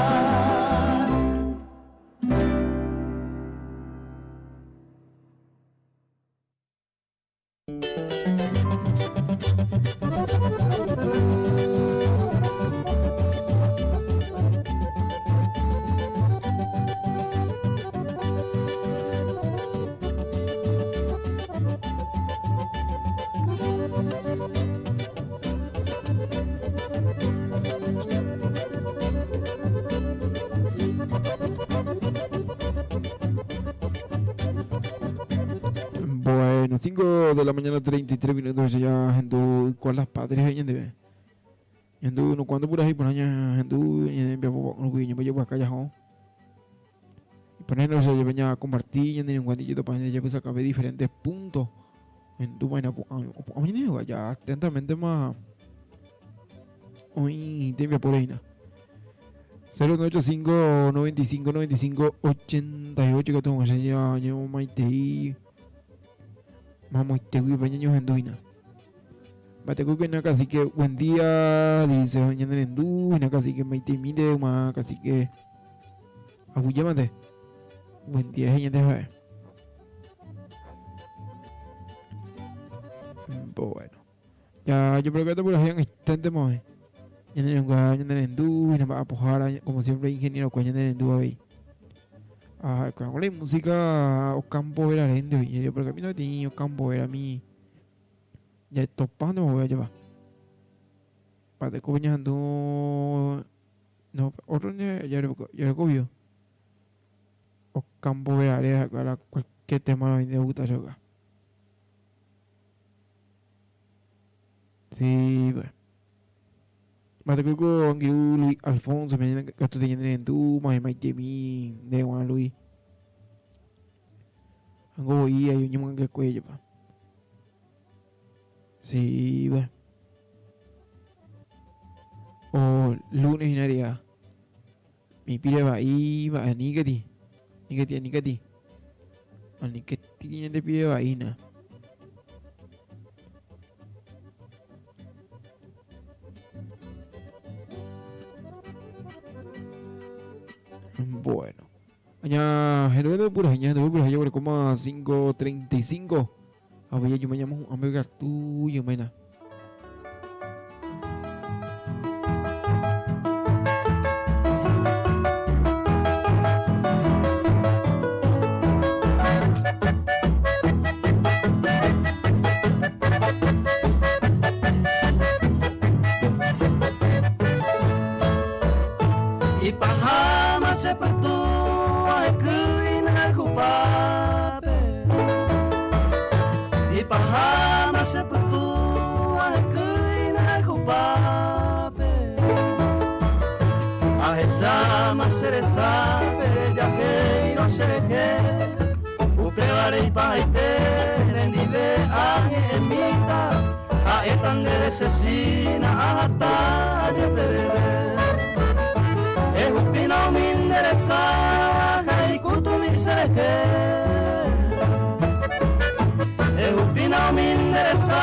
Bueno, 5 de la mañana, 33 minutos ya hendu con las patrias en de hendu no cuando por ahí por año hendu en no que yo me llevo acá ya ho y ponernos se venía a compartir en un guantillito para ya pues acabé diferentes puntos en tu vaina a mí no ya atentamente más hoy te por ahí 0985 95 95 88 que tengo ya llevo maite vamos te voy bañando en duina bate que na casi que buen día dice bañando en duina casi que maite mide más casi que abuyamate buen día gente ve bueno ya yo creo que te por ahí en instante más ya en duina va a apoyar como siempre ingeniero coño en duina ahí con la música o campo era rende yo porque a mí no tenía campo era mi ya topando me voy a llevar para te coñando no otro ya recobio o campo verarea para cualquier tema no me gusta jugar. Sí, bueno. Mata creo que Angiru Luis Alfonso me que estoy teniendo en tu más Jimmy de Juan Luis. Ango y hay un ñamo que cuello pa. Sí, bueno. O lunes y nadie. Mi pide va ahí, va a Nikati. Nikati. A Nikati tiene de pide va ahí, na. Bueno. Aña, generando puras añas, de puras añas, por como 5:35. A ver, yo me llamo un amigo tuyo, mena. Ipahama seperti kuina kupabe. Ipahama seperti kuina kupabe. Ahesama seresabe jaheiro sereke. Uprevare ipaite nendive ahe emita. Aetan de resesina ahata jeperebe. Ehupinau minderesa haikutu misereke. Ehupinau minderesa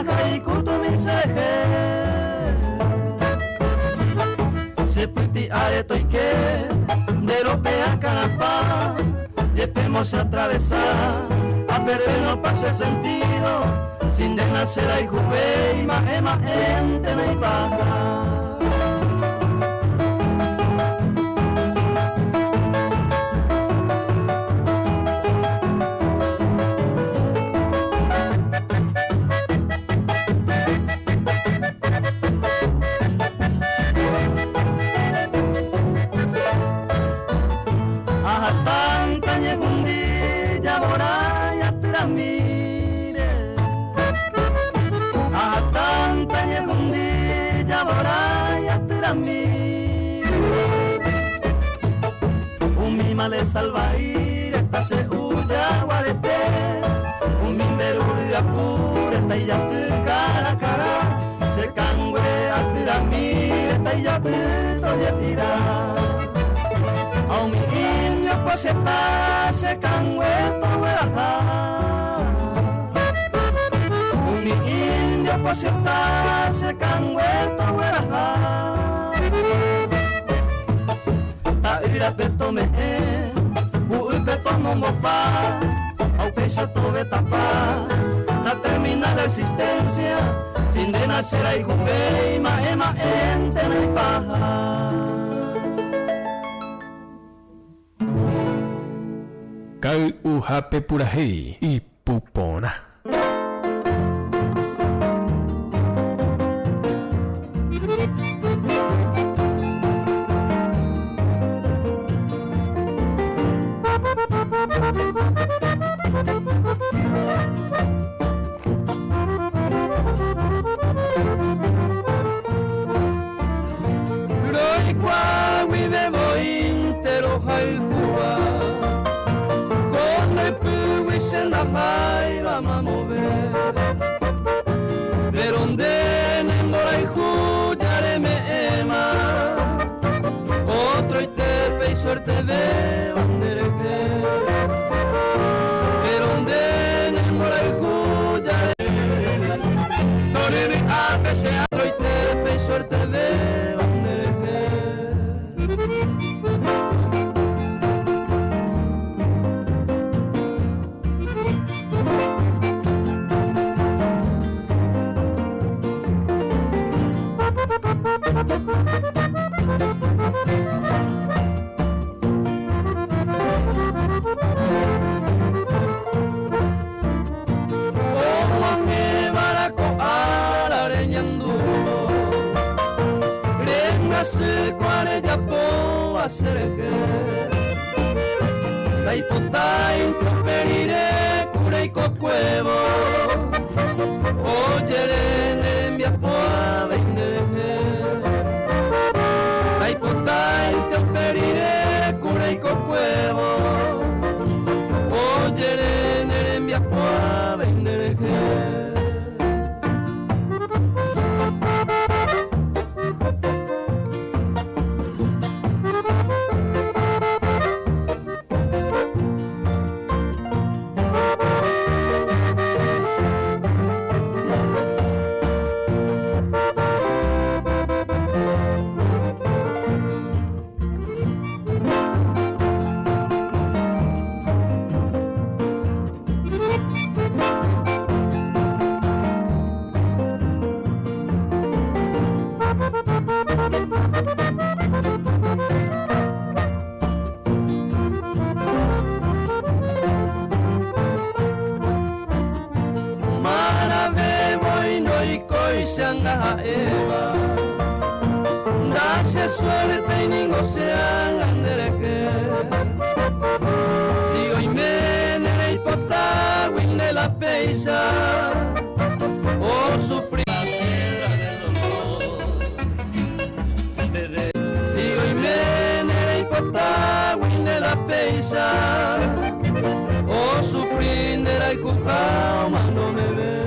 haikutu misereke. Seperti areto y que de europea canapa llevemos a atravesar a perder no pase sentido sin de nacer hay juve y ema ente no hay paja. Male salvair esta se uya guarete un mimberu de apur esta ya te cara a cara se cangue a tiramir esta ya te toye tira a un indio pues se cangue todo verá un indio pues se cangue todo verá ira peto me peto no mopa au pesa tove tapa la termina la existencia sin de nacer hay juve y ema ente no hay paja. Kau uhape purahi y pupona. Suerte de bandereje, pero donde ne mora el cuya, torre a pese a troite y suerte de bandereje. Se cuare ya po hacer que Taipotai, Toperire, Cureico Cuevo, Oyere, Envia Poa, Vendere. Taipotai, Toperire, Cureico Cuevo, Oyere, Envia Poa, Vendere. Eva, dase suerte y ningo sean andereje. Si hoy me nere hipota, wine la peisa, o sufrir la piedra del dolor. Si hoy me nere hipota, wine la peisa, o sufrir de la cucao, mano me ve.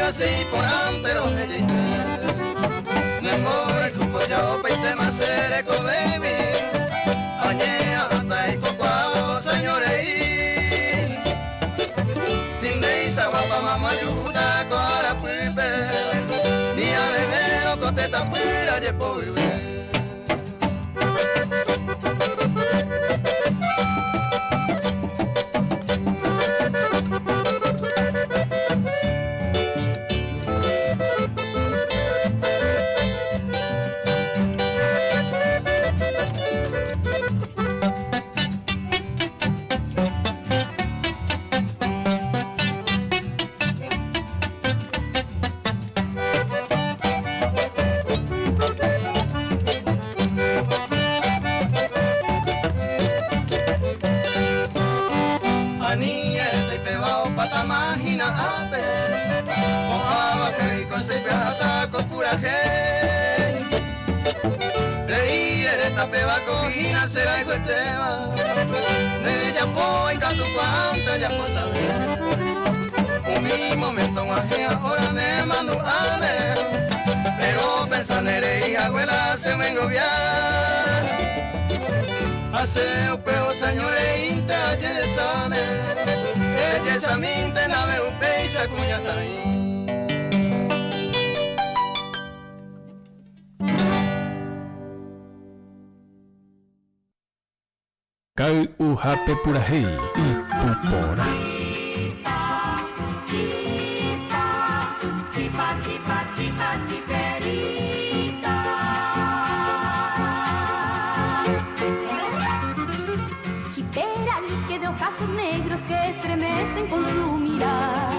Así por ante los de Nemore cupo ya peite masere ko baby Añe hasta y coco señores Sin leisa guapa mamá yuta cora pipe Ni a beber o cote tapira ye po vive será hijo el tema de ella y canto cuánto ya por saber un mi momento más que ahora me mando a ver pero pensar en hija abuela se me engobiar hace un peo señores inte ayer sane ella esa minte nave un peisa cuña está ahí Kau uhape purahei y pupora. Chipera, lique de ojazos negros que estremecen con su mirar.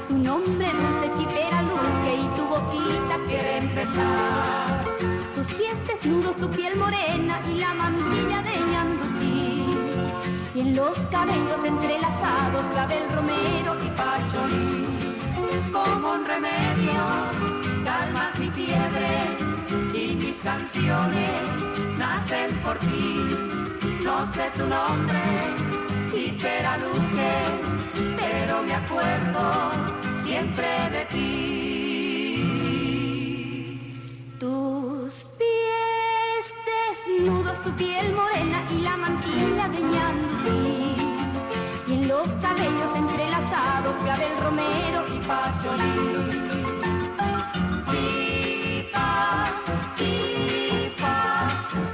Tu nombre dulce, chipera, luque y tu boquita quiere empezar. Tus pies desnudos, tu piel morena y la mantilla de ñandutí. Y en los cabellos entrelazados, clavel, romero y pacholí. Como un remedio, calmas mi fiebre y mis canciones nacen por ti. No sé tu nombre, chipera luque, pero me acuerdo siempre de ti. Tus pies desnudos, tu piel morena y la mantilla de ñandutí. Y en los cabellos entrelazados, asados, clavel romero y pasolí. Tipa, tipa,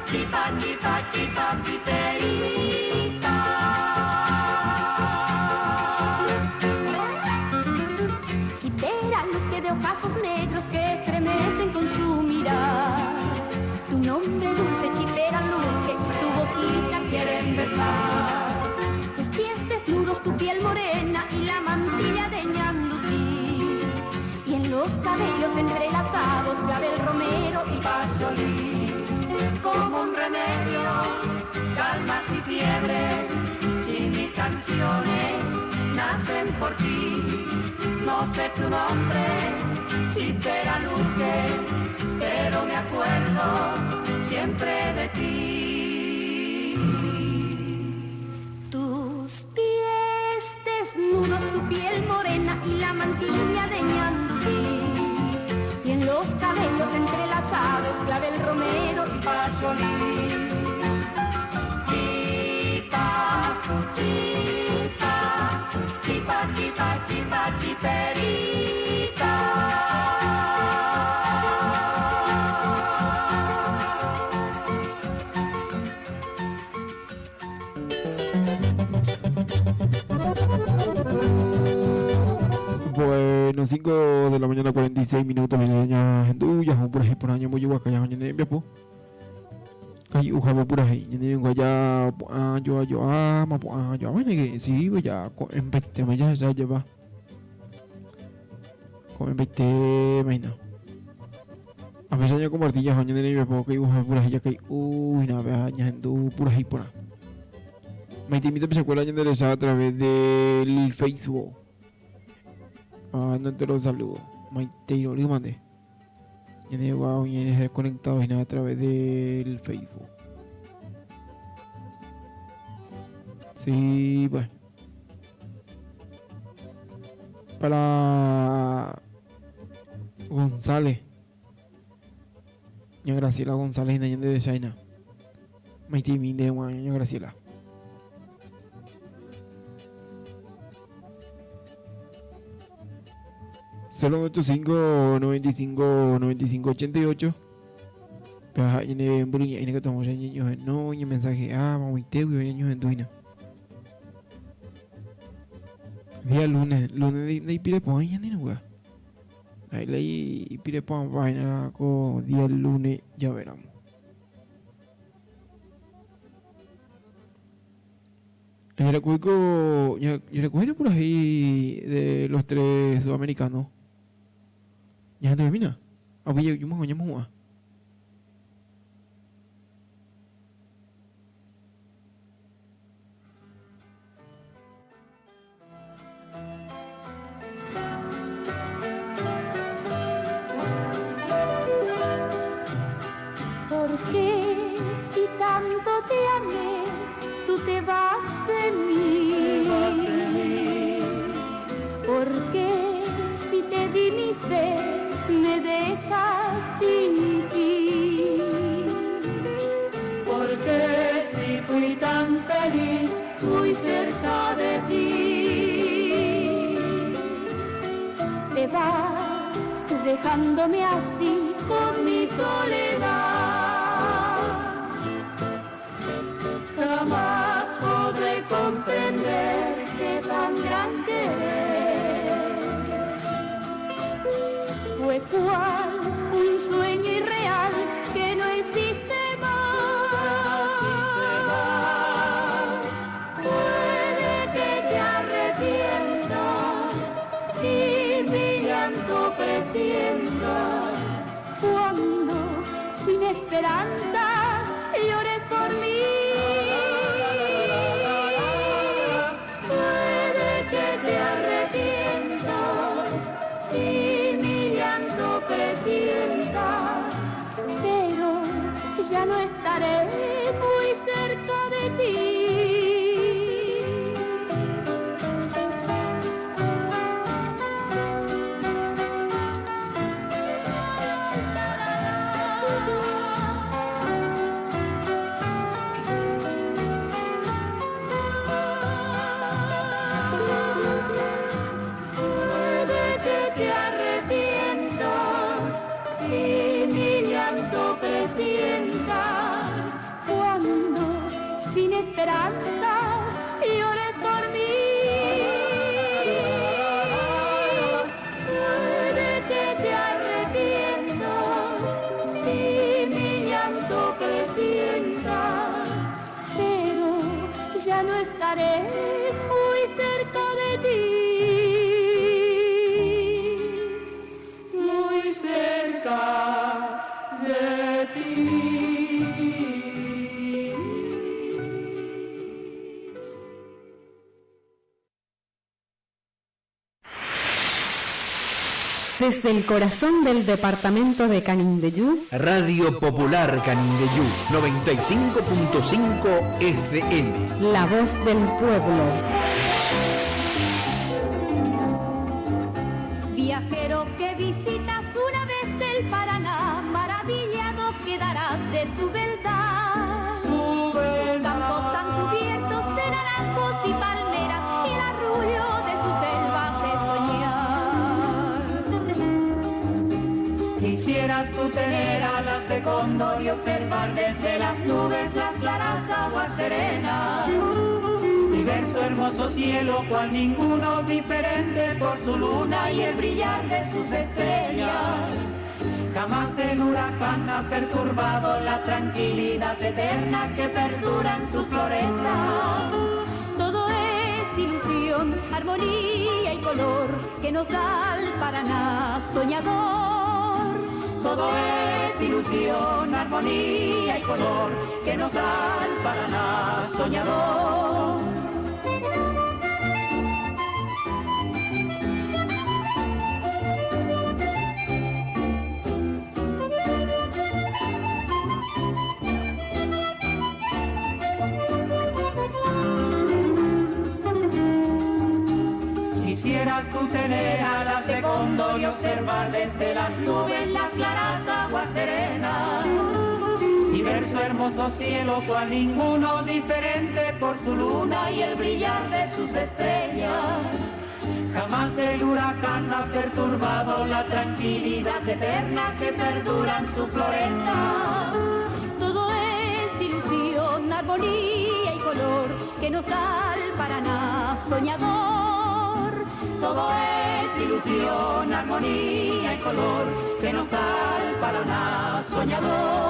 tipa, tipa, tipa, tiperita. Chipera, luque de ojazos negros que estremecen con su mirar. Tu nombre dulce, chipera, luque, y tu boquita quieren besar. Tus pies desnudos, tu piel morena y la mantilla de ñandutí. Y en los cabellos entrelazados, clavel romero y pasolí. Como un remedio, calmas mi fiebre y mis canciones nacen por ti. No sé tu nombre, chipera luque, pero me acuerdo siempre de ti. Tus pies desnudos, tu piel morena y la mantilla de ñandutí. Y en los cabellos entrelazados, clavel romero y pasolí. Tipa, tipa, tipa, tipa, tipa, tiperita. Bueno, 5 de la mañana, 46 minutos. Mileña hendu ya por ahí por año muy igual que ya mañana en Biapo. Kayu ujabo por ahí. Ni en Guaya, yo bueno que sí, voy ya en 20 mañana ya lleva. Con 20 mañana. A veces ya compartí ya mañana en Biapo que ujabo por ahí ya que uy, na vea ya hendu por ahí por ahí. Me invito a escuela ya interesada a través del Facebook. No te lo saludo. Maiteiro, le mandé. Ya no wow, ya dejé conectado y nada a través del Facebook. Sí, bueno. Para González. Ya Graciela González y de China. Maite Minde, ya Graciela. Solo 95-95-88. Pero en Bruña, en que tomamos años no, y mensaje, vamos, y te voy a años en Duina. Día lunes de Pirepón, ya ni no, ahí leí Pirepón, vaina, con día lunes, ya veremos. Ya recuerdo por ahí de los 3 sudamericanos. Ya no termina. Había yo más mañana. Porque si tanto te amé, tú te vas de mí. Porque si te di mi fe, me dejas sin ti. Porque si fui tan feliz, muy cerca de ti, te vas dejándome así con mi soledad. Jamás podré comprender que tan gran querer fue cual un sueño irreal que no existe más. Puede que te arrepientas y mi llanto presientas cuando sin esperanza llores por mí. Puede que te arrepientas y mi llanto presientas, pero ya no estaré muy cerca de ti. Desde el corazón del departamento de Canindeyú, Radio Popular Canindeyú, 95.5 FM. La voz del pueblo. Viajero que visitas una vez el Paraná, maravillado quedarás de su beldad. Sus campos tan cubiertos de naranjos y palmeras y el arrullo de sus selvas es soñar. Quisieras tú tener alas de cóndor y observar desde las nubes las claras aguas serenas. Y ver su hermoso cielo, cual ninguno diferente por su luna y el brillar de sus estrellas. Jamás el huracán ha perturbado la tranquilidad eterna que perdura en su floresta. Todo es ilusión, armonía y color que nos da el Paraná soñador. Todo es ilusión, armonía y color que nos da el Paraná soñador. Quisieras tú tener alas de cóndor y observar desde las nubes las claras aguas serenas y ver su hermoso cielo, cual ninguno diferente por su luna y el brillar de sus estrellas. Jamás el huracán ha perturbado la tranquilidad eterna que perdura en su floresta. Todo es ilusión, armonía y color que nos da el Paraná soñador. Todo es ilusión, armonía y color que nos da el Paraná soñador.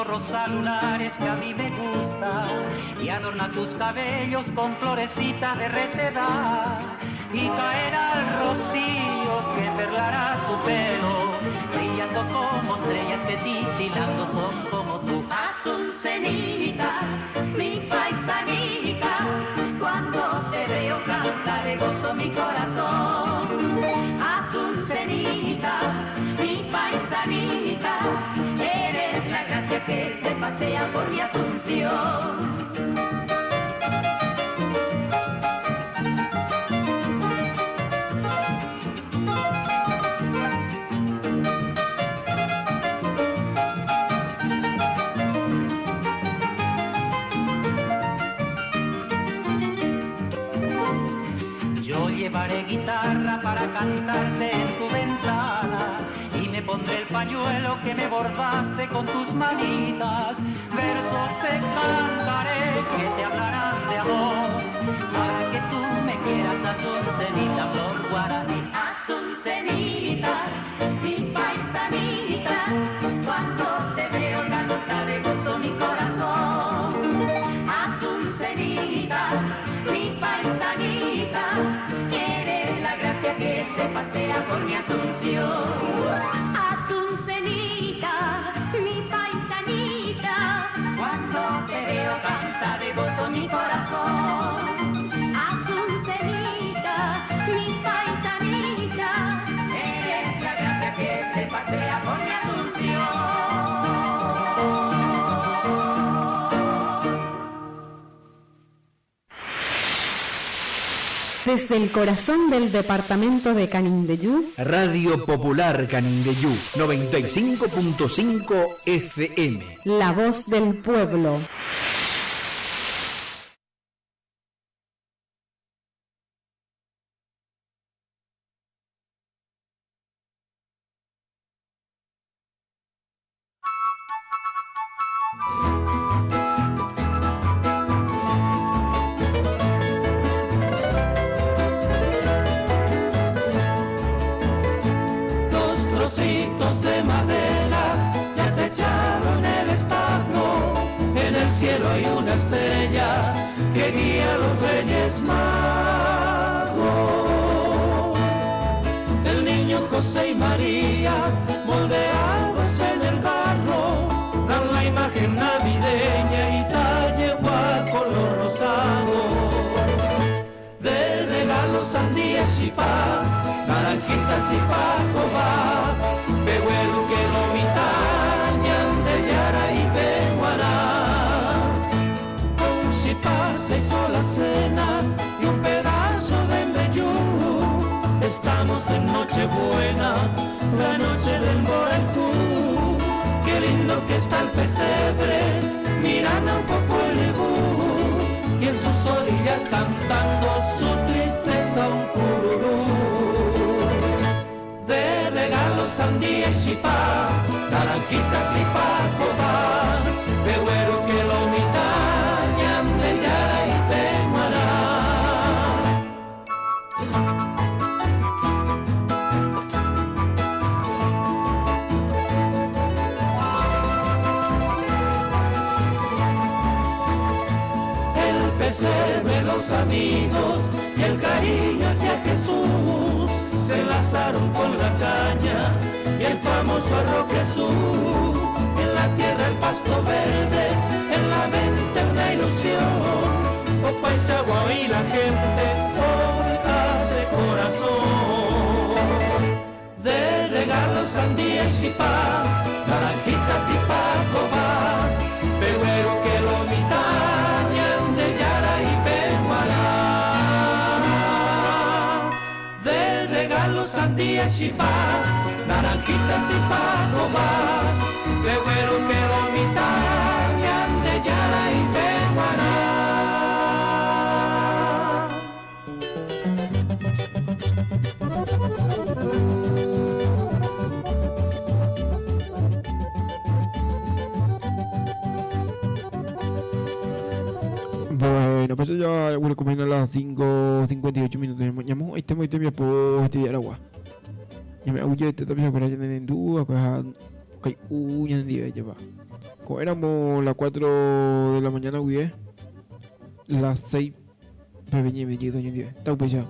Rosa lunares que a mí me gusta y adorna tus cabellos con florecitas de reseda y caerá el rocío que perlará tu pelo brillando como estrellas que titilando son como tú. Asuncenita, mi paisanita, cuando te veo cantar de gozo mi corazón. Asuncenita, mi paisanita, eres la gracia que se pasea por mi Asunción. Llevaré guitarra para cantarte en tu ventana y me pondré el pañuelo que me bordaste con tus manitas. Versos te cantaré que te hablarán de amor para que tú me quieras, Asuncenita, flor guaraní. Asuncenita, mi paisanita, cuando te veo cantar de gozo mi corazón. Asuncenita, mi paisanita, eres la gracia que se pasea por mi Asunción. Asuncenita, mi paisanita, cuando te veo cantar de gozo mi corazón. Asuncenita, mi paisanita, eres la gracia que se pasea por mi Asunción. Desde el corazón del departamento de Canindeyú, Radio Popular Canindeyú, 95.5 FM. La voz del pueblo. José y María, moldeados en el barro, dan la imagen navideña y tallegua color rosado. De regalos sandías y pan, naranjitas y pacoba, pehuelu que lo mitañan de Yara y Pehuaná. Con chipá se hizo la cena y un pedazo de meyú. Estamos en Nochebuena, la noche del Morancú. Qué lindo que está el pesebre, mirando un poco el ebú, y en sus orillas cantando su tristeza un cururú. De regalos sandía y chipá, naranjitas y pacoba, pehuero que lo mitañan de Yara y Pehuaná. Pesebre, los amigos y el cariño hacia Jesús se enlazaron con la caña y el famoso arroz Jesús. En la tierra el pasto verde, en la mente una ilusión. Copa y Sagua y la gente hoy hace corazón. De regalos sandía y chipá, naranjitas y pacoba, pehuero que lo mitañan de Yara y Pehuaná. De regalos sandía y chipá, naranjitas y pacoba, pehuero que lo mitañan de Yara y Pehuaná. Bueno, pues ya voy a comer a las 5:58 minutos. Llamamos este muy temia por este día agua. Ya me auye este también para tener en duda, que uña en día lleva. Como éramos las 4 de la mañana, güey, las 6 me venía doña día. Está pues ya.